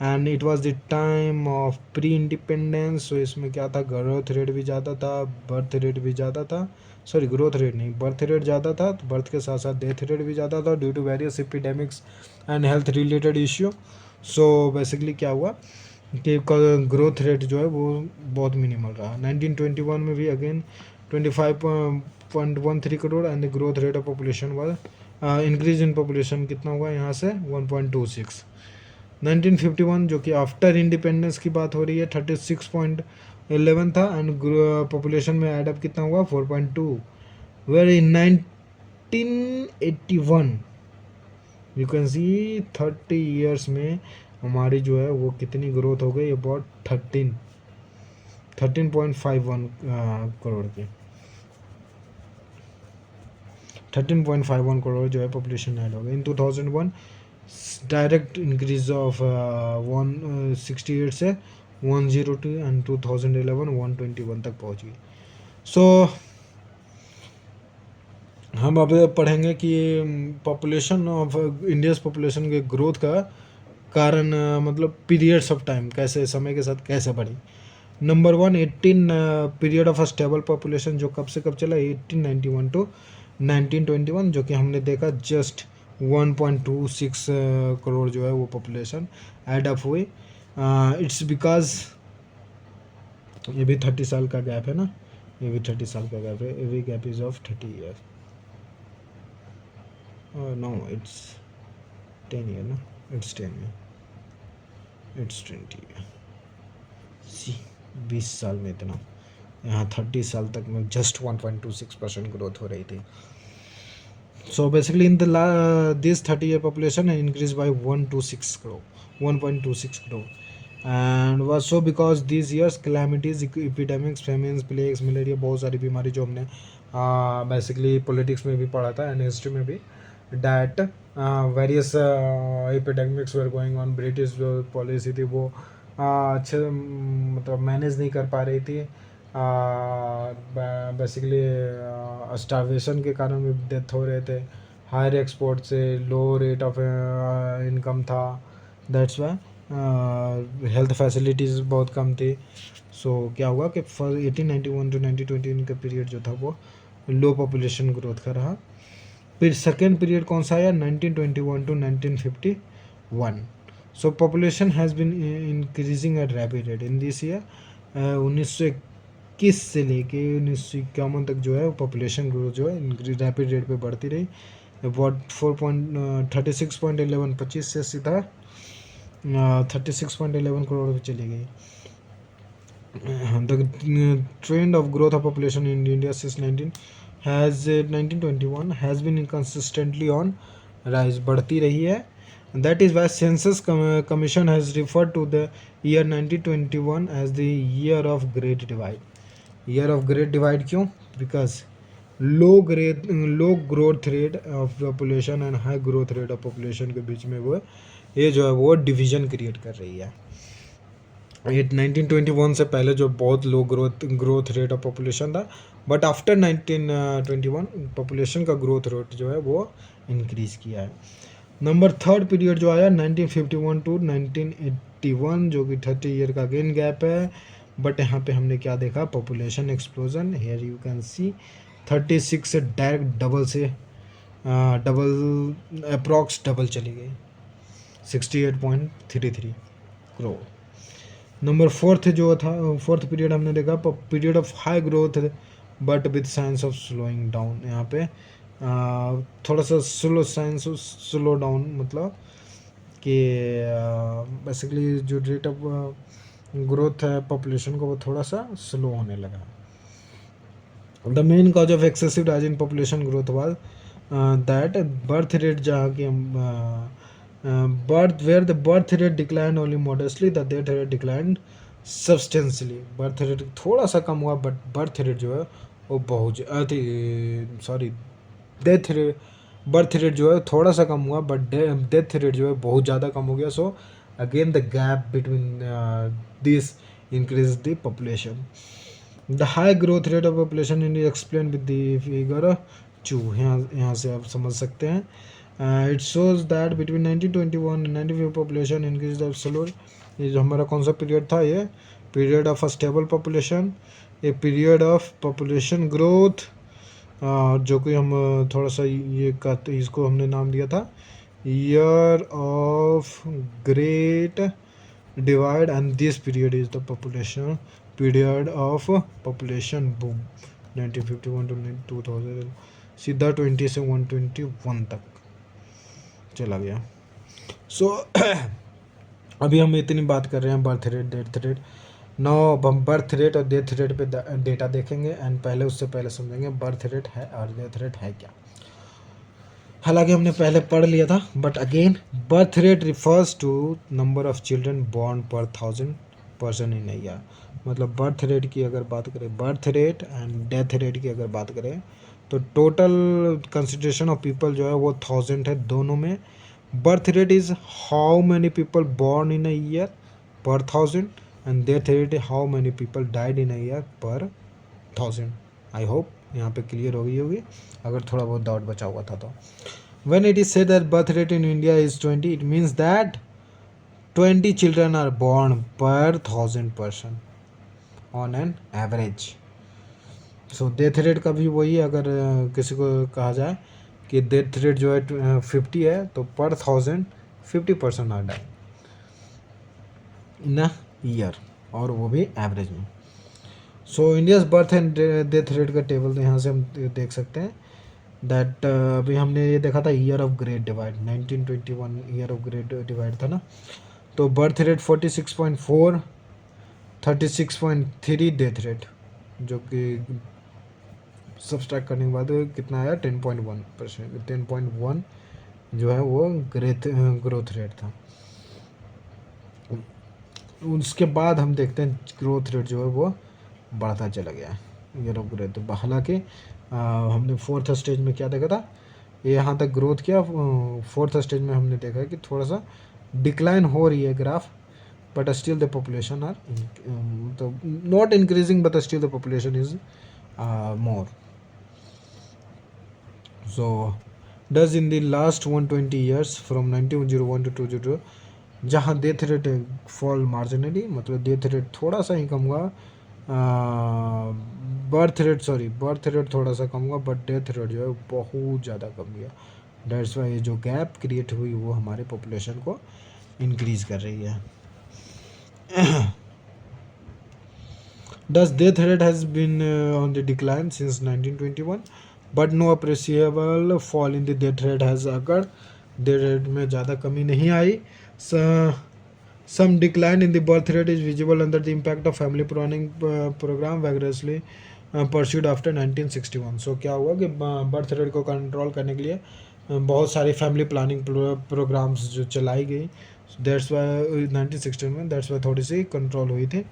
and it was the time of pre independence. So इसमें क्या था, ग्रोथ रेट भी ज़्यादा था, बर्थ रेट भी ज़्यादा था, सॉरी ग्रोथ रेट नहीं, बर्थ रेट ज़्यादा था, तो बर्थ के साथ साथ डेथ रेट भी ज़्यादा था due to various epidemics and health related issue. So basically क्या हुआ कि ग्रोथ रेट जो है वो बहुत मिनिमल रहा. 1921 में भी again 25.13 crore and growth rate of population was increase in population कितना हुआ यहाँ से 1.26. 1951 जो कि आफ्टर इंडिपेंडेंस की बात हो रही है 36.11 था एंड पॉपुलेशन में एडअप कितना हुआ 4.2. Where in 1981 you can see 30 years में हमारी जो है वो कितनी ग्रोथ हो गई, अबाउट 13.51 करोड़ की. 13.51 करोड़ जो है पॉपुलेशन ऐड हो गई. इन 2001 डायरेक्ट इंक्रीज ऑफ 168 से 102 एंड 2011 121 तक पहुंच गई. सो हम अब पढ़ेंगे कि पॉपुलेशन ऑफ इंडियाज पॉपुलेशन के ग्रोथ का कारण मतलब पीरियड्स ऑफ टाइम कैसे समय के साथ कैसे बढ़ी. Number 1, 18 period of a stable population जो कब से कब चला 1891 टू 1921, जो कि हमने देखा जस्ट 1.26 करोड़ जो है वो पॉपुलेशन एड अप हुई. इट्स बिकॉज ये भी 30 साल का गैप है ना, ये भी 30 साल का गैप है, every gap is of 30 year. No it's 10 year ना, it's 10 year, it's 20 year. See 20 साल में इतना, यहाँ 30 साल तक में जस्ट 1.26% ग्रोथ हो रही थी. So basically in the this 30-year population increased by 1.26 crore. And was so because this years calamities epidemics famines plagues malaria बहुत सारी बीमारी जो हमने बेसिकली पॉलिटिक्स में भी पढ़ा था एंड हिस्ट्री में भी that various epidemics were going on. British जो पॉलिसी थी वो अच्छे मतलब मैनेज नहीं कर पा रही थी। बेसिकली स्टार्वेशन के कारण भी डेथ हो रहे थे, हायर एक्सपोर्ट से लो रेट ऑफ इनकम था, दैट्स वाई हेल्थ फैसिलिटीज़ बहुत कम थी। सो क्या हुआ कि 1891 टू 1920 का पीरियड जो था वो लो पॉपुलेशन ग्रोथ का रहा। फिर सेकेंड पीरियड कौन सा आया, 1921 to 1951। So population has been increasing at rapid rate in this year. 1921 से लेके 1951 तक जो है पॉपुलेशन ग्रोथ जो है रैपिड रेट पे बढ़ती रही। वॉट 36.11 25 से सीधा 36.11 करोड़ पे चली गई। The trend of growth of population in India since 1921 has been consistently on rise, बढ़ती रही है. That is why Census Commission has referred to the year 1921 as the year of Great Divide. Year of Great Divide क्यों? Because low growth rate of population and high growth rate of population के बीच में वो ये जो है वो division create कर रही है. 1921 से पहले जो बहुत लो ग्रोथ रेट ऑफ पॉपुलेशन था, बट आफ्टर 1921 पॉपुलेशन का ग्रोथ रेट जो है वो इंक्रीज़ किया है. नंबर थर्ड पीरियड जो आया 1951 टू 1981 जो कि 30 ईयर का अगेन गैप है. बट यहाँ पे हमने क्या देखा, population explosion. Here you can see 36 से डायरेक्ट डबल अप्रॉक्स डबल चली गई 68.33 करोड़. नंबर फोर्थ जो था, फोर्थ पीरियड हमने देखा period of high growth but with science of slowing down. यहाँ पे थोड़ा सा स्लो डाउन मतलब कि बेसिकली जो रेट ऑफ ग्रोथ है पॉपुलेशन को वो थोड़ा सा स्लो होने लगा. The main cause of excessive rise in population growth was that birth rate जहाँ की where the birth rate declined only modestly, the death rate declined substantially. Birth rate थोड़ा सा कम हुआ बट बर्थ रेट जो है वो बहुत बर्थ रेट जो है थोड़ा सा कम हुआ बट डेथ रेट जो है बहुत ज़्यादा कम हो गया. So again the gap between this increase the population. The high growth rate of population in explain with the figure 2. यहाँ से आप समझ सकते हैं. It shows that between 1921 and 1950 population increased absolute. ये जो हमारा कौन सा पीरियड था, ये period of stable population, a period of population growth, जो कि हम थोड़ा सा ये कहते इसको हमने नाम दिया था year of great divide. And this period is the population period of population boom 1951 to 2000 सीधा 20 से 121 तक चला गया. सो अभी हम इतनी बात कर रहे हैं birth rate death rate. Now अब हम बर्थ रेट और डेथ रेट पे डेटा देखेंगे एंड पहले उससे पहले समझेंगे बर्थ रेट है और डेथ रेट है क्या. हालांकि हमने पहले पढ़ लिया था but again birth rate refers to number of children born per 1000 person in year. मतलब बर्थ रेट की अगर बात करें, birth rate and death rate की अगर बात करें तो टोटल कंसिडरेशन ऑफ पीपल जो है वो 1000 है दोनों में. Birth rate is how many people born in a year पर 1000 and death rate how many people died in a year पर 1000. आई होप यहाँ पे क्लियर हो गई होगी अगर थोड़ा बहुत डाउट बचा हुआ था तो. When it is said that birth rate in India is 20, it means that 20 children are born per 1000 person on an average. So death rate का भी वही, अगर किसी को कहा जाए कि डेथ रेट जो है 50 है तो per 1000 50% are die in a year, और वो भी एवरेज में. So India's birth and death rate का टेबल यहाँ से हम देख सकते हैं दैट अभी हमने ये देखा था year of great divide 1921 year of great divide था ना. तो बर्थ रेट 46.4, 36.3 डेथ रेट, जो कि सब्सट्रैक्ट करने के बाद कितना आया 10.1%. 10.1 जो है वो ग्रोथ रेट था. उसके बाद हम देखते हैं ग्रोथ रेट जो है वो बढ़ता चला गया है। ये लोग ग्रोथ, हालांकि हमने फोर्थ स्टेज में क्या देखा था, ये यहाँ तक ग्रोथ किया, फोर्थ स्टेज में हमने देखा है कि थोड़ा सा डिक्लाइन हो रही है graph, but still the population are तो not increasing, but still the population is more. So does in the last 120 years from 1901 to 2002 जहाँ डेथ रेट फॉल मार्जिनली, मतलब डेथ रेट थोड़ा सा ही कम हुआ, बर्थ रेट थोड़ा सा कम हुआ, बट डेथ रेट जो है बहुत ज़्यादा कम गया। डेट्स वाई ये जो गैप क्रिएट हुई वो हमारे पॉपुलेशन को इंक्रीज कर रही है। Thus, death rate has been on the decline since 1921, but no appreciable fall in the death rate has occurred. Death rate में ज़्यादा कमी नहीं आई. Some decline in the birth rate is visible under the impact of family planning program vigorously pursued after 1961. So क्या हुआ कि birth rate को control करने के लिए बहुत सारी फैमिली प्लानिंग प्रोग्राम्स जो चलाई गई, दैट्स वाई 1961 में, दैट्स वाई थोड़ी सी कंट्रोल हुई थी.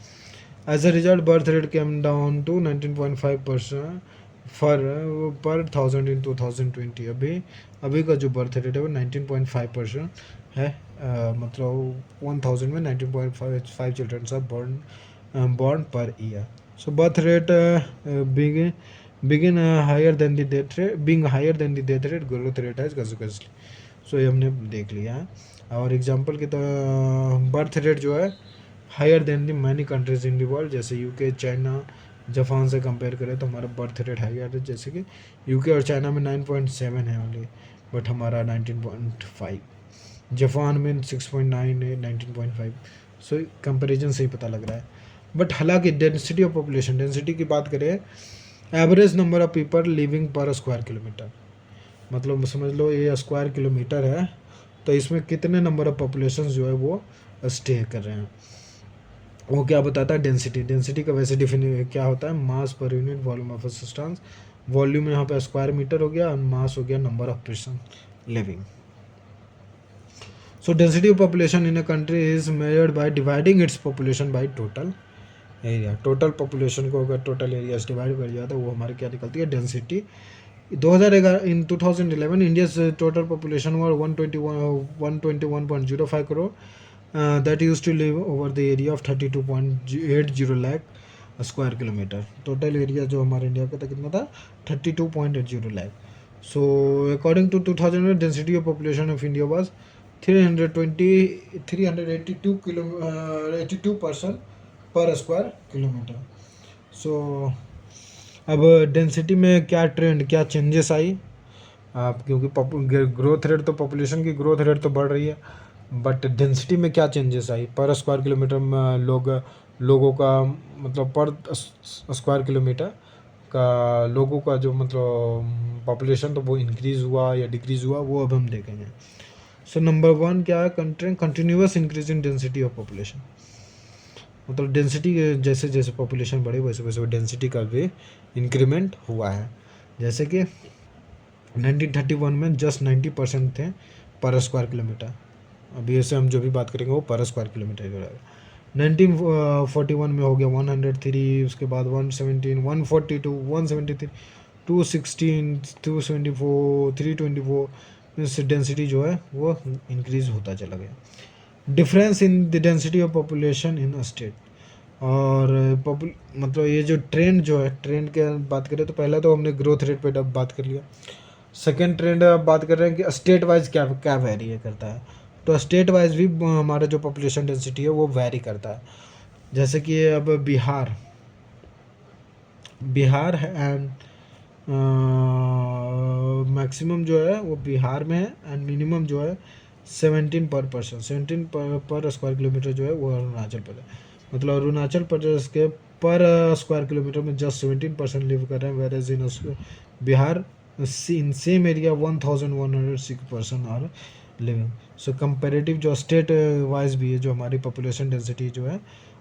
As a result, birth rate came down to 19.5% per thousand in 2020. अभी का जो बर्थ रेट है वो 19.5% है, मतलब 1000 में 19.5 children are born per year. So birth rate begin higher than the death rate, being higher than the death rate, growth rate has consequently. So ये हमने देख लिया है. और एग्जांपल की तो बर्थ रेट जो है higher than the many countries in the world, जैसे यूके, चाइना, जापान से कंपेयर करें तो हमारा बर्थ रेट हायर है, जैसे कि यूके और चाइना में 9.7 है ओनली, बट हमारा 19.5, जापान में 6.9 है, 19.5. सो कंपेरिजन से ही पता लग रहा है. बट हालांकि डेंसिटी ऑफ पॉपुलेशन, डेंसिटी की बात करें, average number of people living पर स्क्वायर किलोमीटर, मतलब समझ लो ये स्क्वायर किलोमीटर है, तो इसमें कितने नंबर ऑफ पॉपुलेशन जो है वो स्टे कर रहे हैं, वो क्या बताता है, डेंसिटी. डेंसिटी का वैसे डिफिनेशन क्या होता है, mass per unit volume of substance. Volume यहाँ पे स्क्वायर मीटर हो गया और मास हो गया number of person living. So density of population in a country is measured by dividing its population by total area. Total population को अगर total area से डिवाइड कर दिया तो वो हमारी क्या निकलती है, density. 2011 India total population were 121.05 crore, that used to live over the area of 32.80 lakh square kilometre. Total area जो हमारे इंडिया का था कितना था, 32.80 lakh. So according to 2000 density of population of India was 382 82 person per square kilometre. So अब density में क्या trend, क्या चेंजेस आई, क्योंकि ग्रोथ रेट तो, पॉपुलेशन की ग्रोथ रेट तो बढ़ रही है, बट डेंसिटी में क्या चेंजेस आई, पर स्क्वायर किलोमीटर में लोगों का, मतलब पर स्क्वायर किलोमीटर का लोगों का जो मतलब पॉपुलेशन, तो वो इंक्रीज़ हुआ या डिक्रीज़ हुआ, वो अब हम देखेंगे. सो नंबर 1 क्या है, continuous increase in density of population, मतलब डेंसिटी जैसे जैसे पॉपुलेशन बढ़े वैसे वैसे डेंसिटी का भी इंक्रीमेंट हुआ है. जैसे कि 1931 में जस्ट 90% थे पर स्क्वायर किलोमीटर, अभी ऐसे हम जो भी बात करेंगे वो पर स्क्वायर किलोमीटर हो रहेगा. 1941 में हो गया 103, उसके बाद 117, 142, 173, 216, 274, 324. इस डेंसिटी जो है वो इंक्रीज होता चला गया. Difference in the density of population in a state, और मतलब ये जो ट्रेंड जो है, ट्रेंड की बात करें तो पहला तो हमने ग्रोथ रेट पे बात कर लिया. सेकेंड ट्रेंड अब बात कर रहे हैं कि स्टेट वाइज क्या क्या वेरी करता है, तो स्टेट वाइज भी हमारा जो पॉपुलेशन डेंसिटी है वो वेरी करता है. जैसे कि अब बिहार है एंड मैक्सिमम जो है वो बिहार में है, एंड मिनिमम जो है 17 पर पर्सन, 17 पर स्क्वायर किलोमीटर जो है वो अरुणाचल प्रदेश, मतलब अरुणाचल प्रदेश के पर स्क्वायर किलोमीटर में जस्ट 17% लिव कर रहे हैं, whereas in Bihar in same area 1106 person are living. So comparative जो स्टेट वाइज भी है, जो हमारी पॉपुलेशन डेंसिटी जो है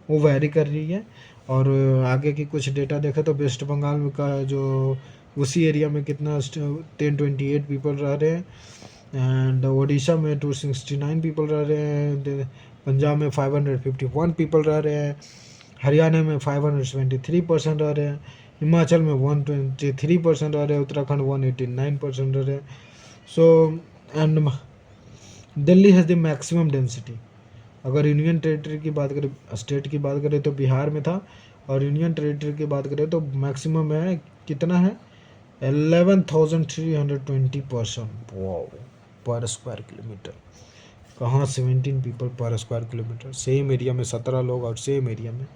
वो वेरी कर रही है. और आगे की कुछ डेटा देखें तो वेस्ट बंगाल का जो उसी एरिया में कितना 1028 पीपल रह रहे हैं, एंड ओडिशा में 269 पीपल रह रहे हैं, पंजाब में 551 पीपल रह रहे हैं, हरियाणा में 573% रह रहे हैं, हिमाचल में 123% रह रहे हैं, उत्तराखंड 189% रह रहे हैं. So and Delhi has the maximum density. अगर यूनियन टेरिटरी की बात करें, स्टेट की बात करें तो बिहार में था, और यूनियन टेरिटरी की बात करें तो मैक्सिमम है, कितना है, 11,320 पर स्क्वायर किलोमीटर. कहाँ 17 पीपल पर स्क्वायर किलोमीटर. सेम एरिया में 17 लोग और सेम एरिया में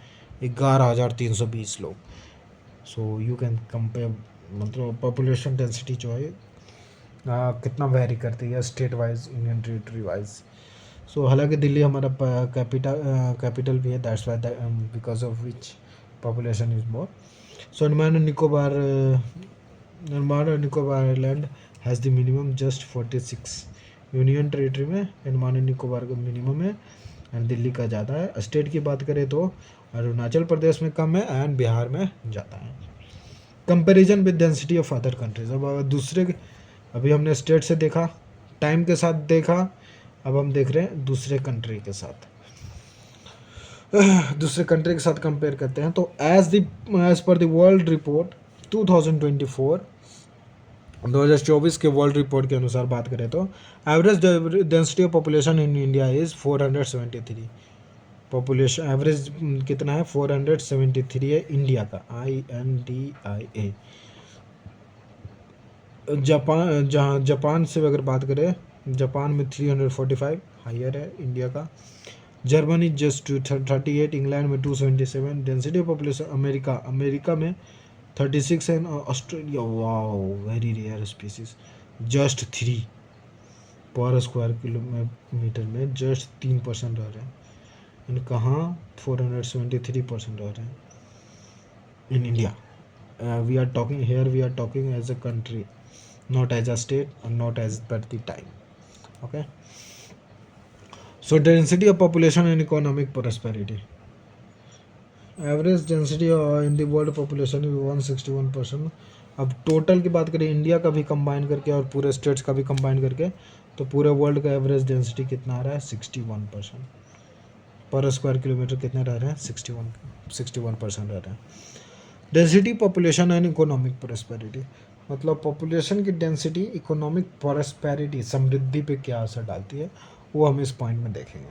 11,320 लोग. सो यू कैन कंपेयर, मतलब पॉपुलेशन डेंसिटी जो है कितना वेरी करती है state wise, union territory wise. So हालांकि दिल्ली हमारा कैपिटल भी है, that's why because of which population is more. So Andaman and Nicobar island has the minimum just 46. Union territory में अंडमान एंड निकोबार का मिनिमम है एंड दिल्ली का ज़्यादा है. स्टेट की बात करें तो अरुणाचल प्रदेश में कम है एंड बिहार में ज़्यादा है. Comparison with density of other countries. अब अगर दूसरे, अभी हमने स्टेट से देखा, टाइम के साथ देखा, अब हम देख रहे हैं दूसरे कंट्री के साथ, दूसरे कंट्री के साथ कंपेयर करते हैं. तो as per the world report 2024 के वर्ल्ड रिपोर्ट के अनुसार बात करें तो average density of population in India is 473. Population average कितना है, 473 है इंडिया का, INDIA. जापान से अगर बात करें, जापान में 345 हायर है इंडिया का. जर्मनी जस्ट 38, इंग्लैंड में 277. डेंसिटी ऑफ पॉपुलेशन अमेरिका में 36 है. Australia, wow very rare species, just 3 per square kilometre में जस्ट 3% रह रहे हैं. इन कहाँ 473% रह रहे हैं in India. We are talking as a country, not as a state or not as per the time. Okay, so density of population and economic prosperity. Average density in the world population is 161%. अब total की बात करें India का भी combine करके और पूरे states का भी कंबाइन करके, तो पूरे वर्ल्ड का एवरेज डेंसिटी कितना आ रहा है, 61%. पर स्क्वायर किलोमीटर कितने रह रहे हैं, 61% रह रहे हैं. Density population and economic prosperity, मतलब पॉपुलेशन की डेंसिटी इकोनॉमिक प्रॉस्पेरिटी, समृद्धि पे क्या असर डालती है, वो हम इस पॉइंट में देखेंगे.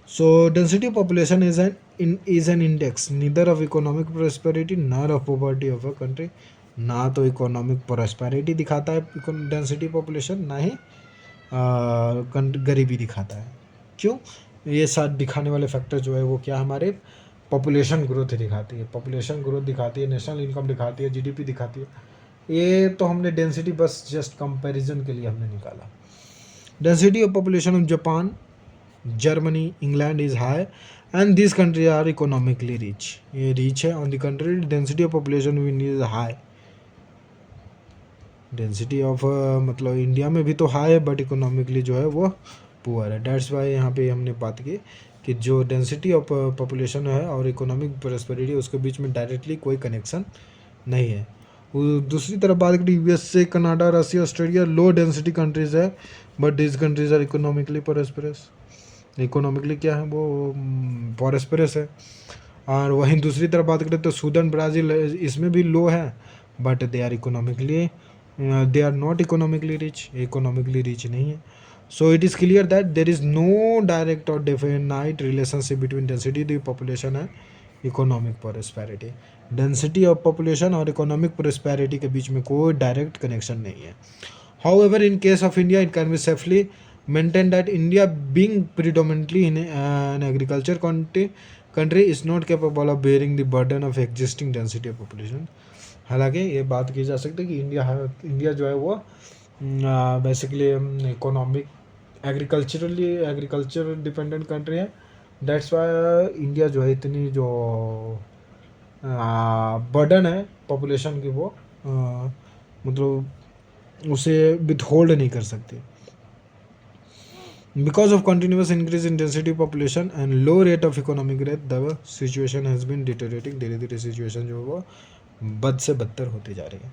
सो density of population is an index neither of economic prosperity nor of poverty of a country. ना तो इकोनॉमिक प्रॉस्पेरिटी दिखाता है डेंसिटी पॉपुलेशन, ना ही गरीबी दिखाता है. क्यों? ये साथ दिखाने वाले फैक्टर जो है वो क्या, हमारे पॉपुलेशन ग्रोथ दिखाती है. पॉपुलेशन ग्रोथ दिखाती है, नेशनल इनकम दिखाती है, GDP दिखाती है. ये तो हमने डेंसिटी बस जस्ट कंपैरिजन के लिए हमने निकाला. Density of population of Japan, Germany, England is high and this country are economically rich. ये रिच है. On the country density of population in is high. Density of मतलब इंडिया में भी तो हाई है बट इकोनॉमिकली जो है वो पुअर है. डेट्स वाई यहाँ पे हमने बात की कि जो डेंसिटी ऑफ पॉपुलेशन है और इकोनॉमिक प्रॉस्पेरिटी, उसके बीच में डायरेक्टली कोई कनेक्शन नहीं है. दूसरी तरफ बात करें USA, Canada, Russia, Australia low density countries है but this countries are economically prosperous. Economically क्या है, वो प्रॉस्पेरस है. और वहीं दूसरी तरफ बात करें तो सूडान, ब्राज़ील, इसमें भी लो है but they are not economically rich. Economically rich नहीं है. So it is clear that there is no direct और definite relationship between density of population and economic prosperity. Density of population और economic prosperity के बीच में कोई direct connection नहीं है. However in case of India it can be safely maintain that India being predominantly in an agriculture country is not capable of bearing the burden of existing density of population. हालांकि ये बात की जा सकती है कि इंडिया जो है वो basically economic agriculture dependent country है. दैट्स वाई इंडिया जो है इतनी जो बर्डन है पॉपुलेशन की, वो मतलब उसे विथहोल्ड नहीं कर सकती. Because of continuous increase in density population and low rate of economic growth the situation has been deteriorating. धीरे धीरे सिचुएशन जो है वो बद से बदतर होती जा रही है.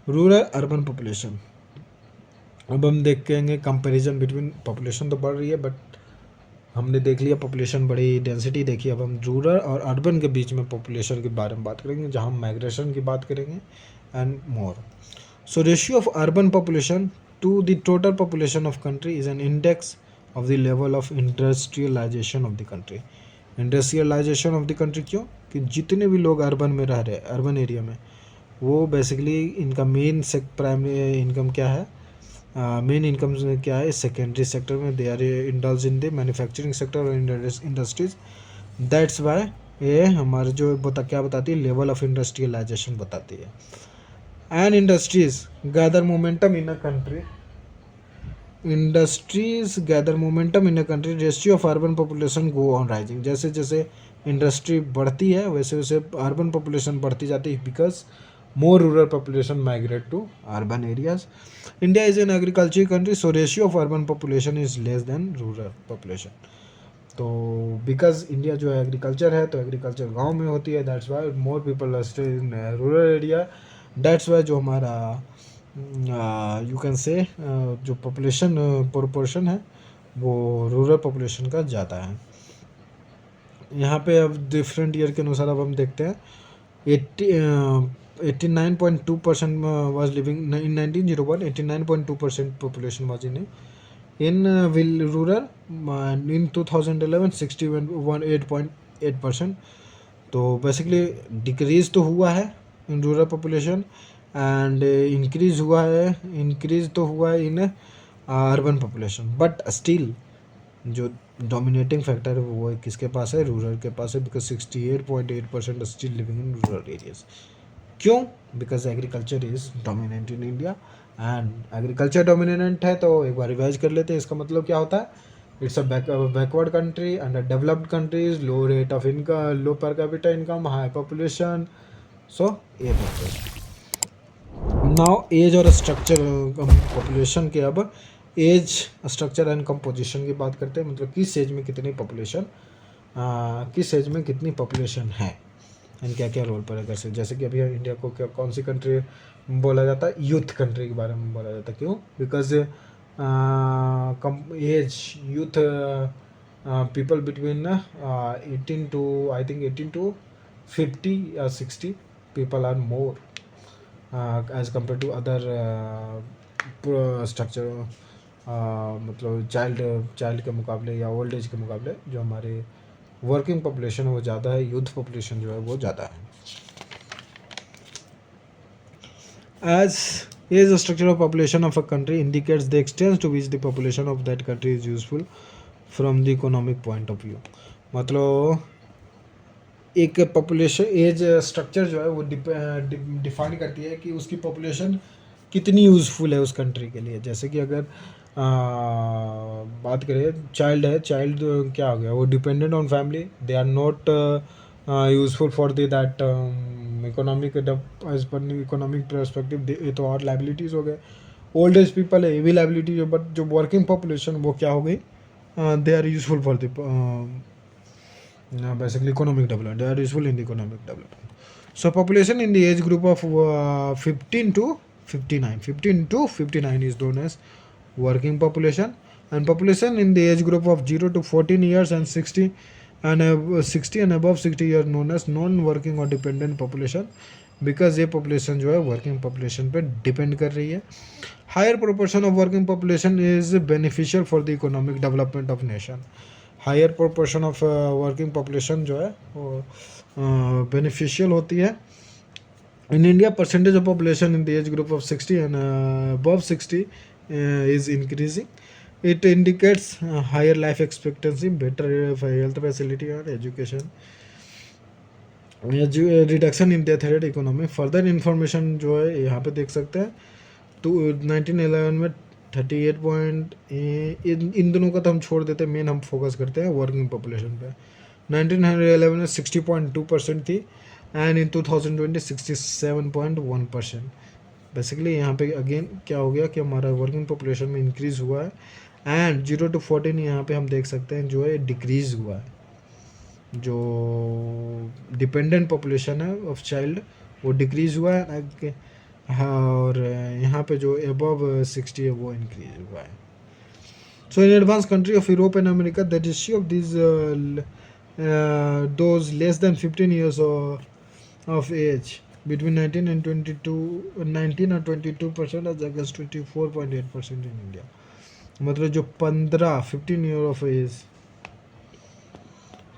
रूरल अर्बन पॉपुलेशन, अब हम देखेंगे कंपैरिजन बिटवीन पॉपुलेशन तो बढ़ रही है बट हमने देख लिया पॉपुलेशन बड़ी डेंसिटी देखी, अब हम रूरल और अर्बन के बीच में पॉपुलेशन के बारे में बात करेंगे, जहाँ हम माइग्रेशन की बात करेंगे and more. So ratio of urban population to the total population of country is an index of the level of industrialization of the country. Industrialization of the country क्यों कि जितने भी लोग अर्बन में रह रहे हैं, अर्बन एरिया में, वो बेसिकली इनका मेन प्राइमरी इनकम क्या है, मेन इनकम क्या है सेकेंडरी सेक्टर में. They are indulge in the manufacturing sector और इंडस्ट्रीज. दैट्स वाई ये हमारे जो क्या बताती है, लेवल ऑफ इंडस्ट्रियलाइजेशन बताती है. And industries gather momentum in a country. Industries gather momentum in a country. Ratio of urban population go on rising. जैसे जैसे इंडस्ट्री बढ़ती है वैसे वैसे अर्बन पॉपुलेशन बढ़ती जाती है, because more rural population migrate to urban areas. India is an agricultural country, so ratio of urban population is less than rural population. तो बिकॉज इंडिया जो है एग्रीकल्चर है, तो एग्रीकल्चर गांव में होती है, that's Y more people stay in rural area. That's why जो हमारा यू कैन से जो पॉपुलेशन प्रोपोर्शन है वो रूरल पॉपुलेशन का ज़्यादा है. यहाँ पे अब डिफरेंट ईयर के अनुसार अब हम देखते हैं 89.2% was living in 1901. 89.2% population was in rural. In 2011 61.8%. तो बेसिकली डिक्रीज तो हुआ है in rural population and increase तो हुआ है in urban population, but still जो डोमिनेटिंग फैक्टर है वो किसके पास है, रूरल के पास है, because 68.8% still living in rural areas. क्यों? Because agriculture is dominant in India. And agriculture dominant है तो एक बार रिवाइज कर लेते हैं. इसका मतलब क्या होता है, it's a backward country and developed countries, low rate of income, low per capita income, high population. So ये नाउ एज और स्ट्रक्चर पॉपुलेशन के, अब एज स्ट्रक्चर एंड कंपोजिशन की बात करते हैं. मतलब किस एज में कितनी पॉपुलेशन, किस एज में कितनी पॉपुलेशन है एंड क्या क्या रोल पर है. जैसे कि अभी इंडिया को क्या कौन सी कंट्री बोला जाता है, यूथ कंट्री के बारे में बोला जाता है. क्यों? Because as youth people between 18 to I think 18 to 50 or 60 people are more as compared to other structure. मतलब चाइल्ड के मुकाबले या ओल्ड एज के मुकाबले जो हमारे वर्किंग पॉपुलेशन है वो ज़्यादा है, यूथ पॉपुलेशन जो है वो ज़्यादा है. As age structure of population of a country indicates the extent to which the population of that country is useful from the economic point of view. मतलब एक पॉपुलेशन एज स्ट्रक्चर जो है वो डिफाइन करती है कि उसकी पॉपुलेशन कितनी यूज़फुल है उस कंट्री के लिए. जैसे कि अगर बात करें चाइल्ड है, चाइल्ड क्या हो गया, वो dependent on family, they are not useful for that economic age per economic perspective. ये तो और लाइबिलिटीज़ हो गए. ओल्ड एज पीपल है, ये भी लाइबिलिटीज है, बट जो वर्किंग पॉपुलेशन वो क्या हो गई, they are useful for the basically economic development. They are useful in the economic development. So population in the age group of 15 to 59. 15 to 59 is known as working population, and population in the age group of 0 to 14 years and 60 and above 60 years known as non-working or dependent population, because ये population जो है working population पे depend कर रही है. Higher proportion of working population is beneficial for the economic development of nation. Higher proportion of working population जो है वो बेनिफिशियल होती है. In India percentage of population in the age group of 60 and above 60 is increasing. It indicates higher life expectancy, better health facility and education, reduction in death rate, economy. Further information जो है यहाँ पे देख सकते हैं. तो 1911 में 38 point, इन दोनों का तो हम छोड़ देते हैं, मेन हम फोकस करते हैं वर्किंग पॉपुलेशन पे. 1911 में 60.2% थी एंड इन 2020 67.1%. बेसिकली यहाँ पे अगेन क्या हो गया कि हमारा वर्किंग पॉपुलेशन में इंक्रीज़ हुआ है एंड 0 to 14 यहाँ पे हम देख सकते हैं जो है डिक्रीज़ हुआ है. जो डिपेंडेंट पॉपुलेशन है ऑफ चाइल्ड वो डिक्रीज़ हुआ है और यहाँ पे जो अबव 60 है वो इंक्रीज़ हुआ है. So in advanced country of Europe and America, the ratio of these those less than 15 years of age between 19 and 22, 19 or 22% as against 24.8% in India. मतलब जो 15 ईयर ऑफ एज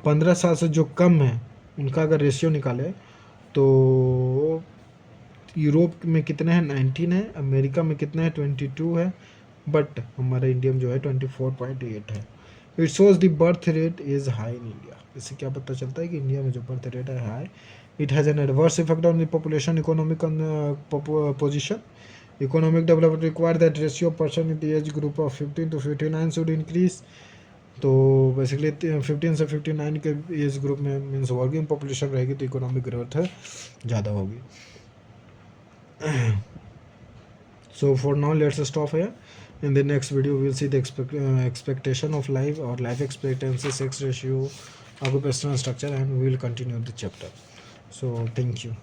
15 साल से जो कम है उनका अगर रेशियो निकाले तो यूरोप में कितने हैं 19 है, अमेरिका में कितने हैं 22 है, बट हमारे इंडिया में जो है 24.8 है. It shows the birth rate is high in India. इससे क्या पता चलता है कि इंडिया में जो बर्थ रेट है high. It has an adverse effect on the population economic position. Economic development require that ratio person in the age group of 15 to 59 should increase. तो बेसिकली 15 से 59 के एज ग्रुप में means working population रहेगी तो economic growth ज़्यादा होगी. So for now let's stop here. In the next video we'll see the expectation of life or life expectancy, sex ratio, occupational structure, and we will continue the chapter. So thank you.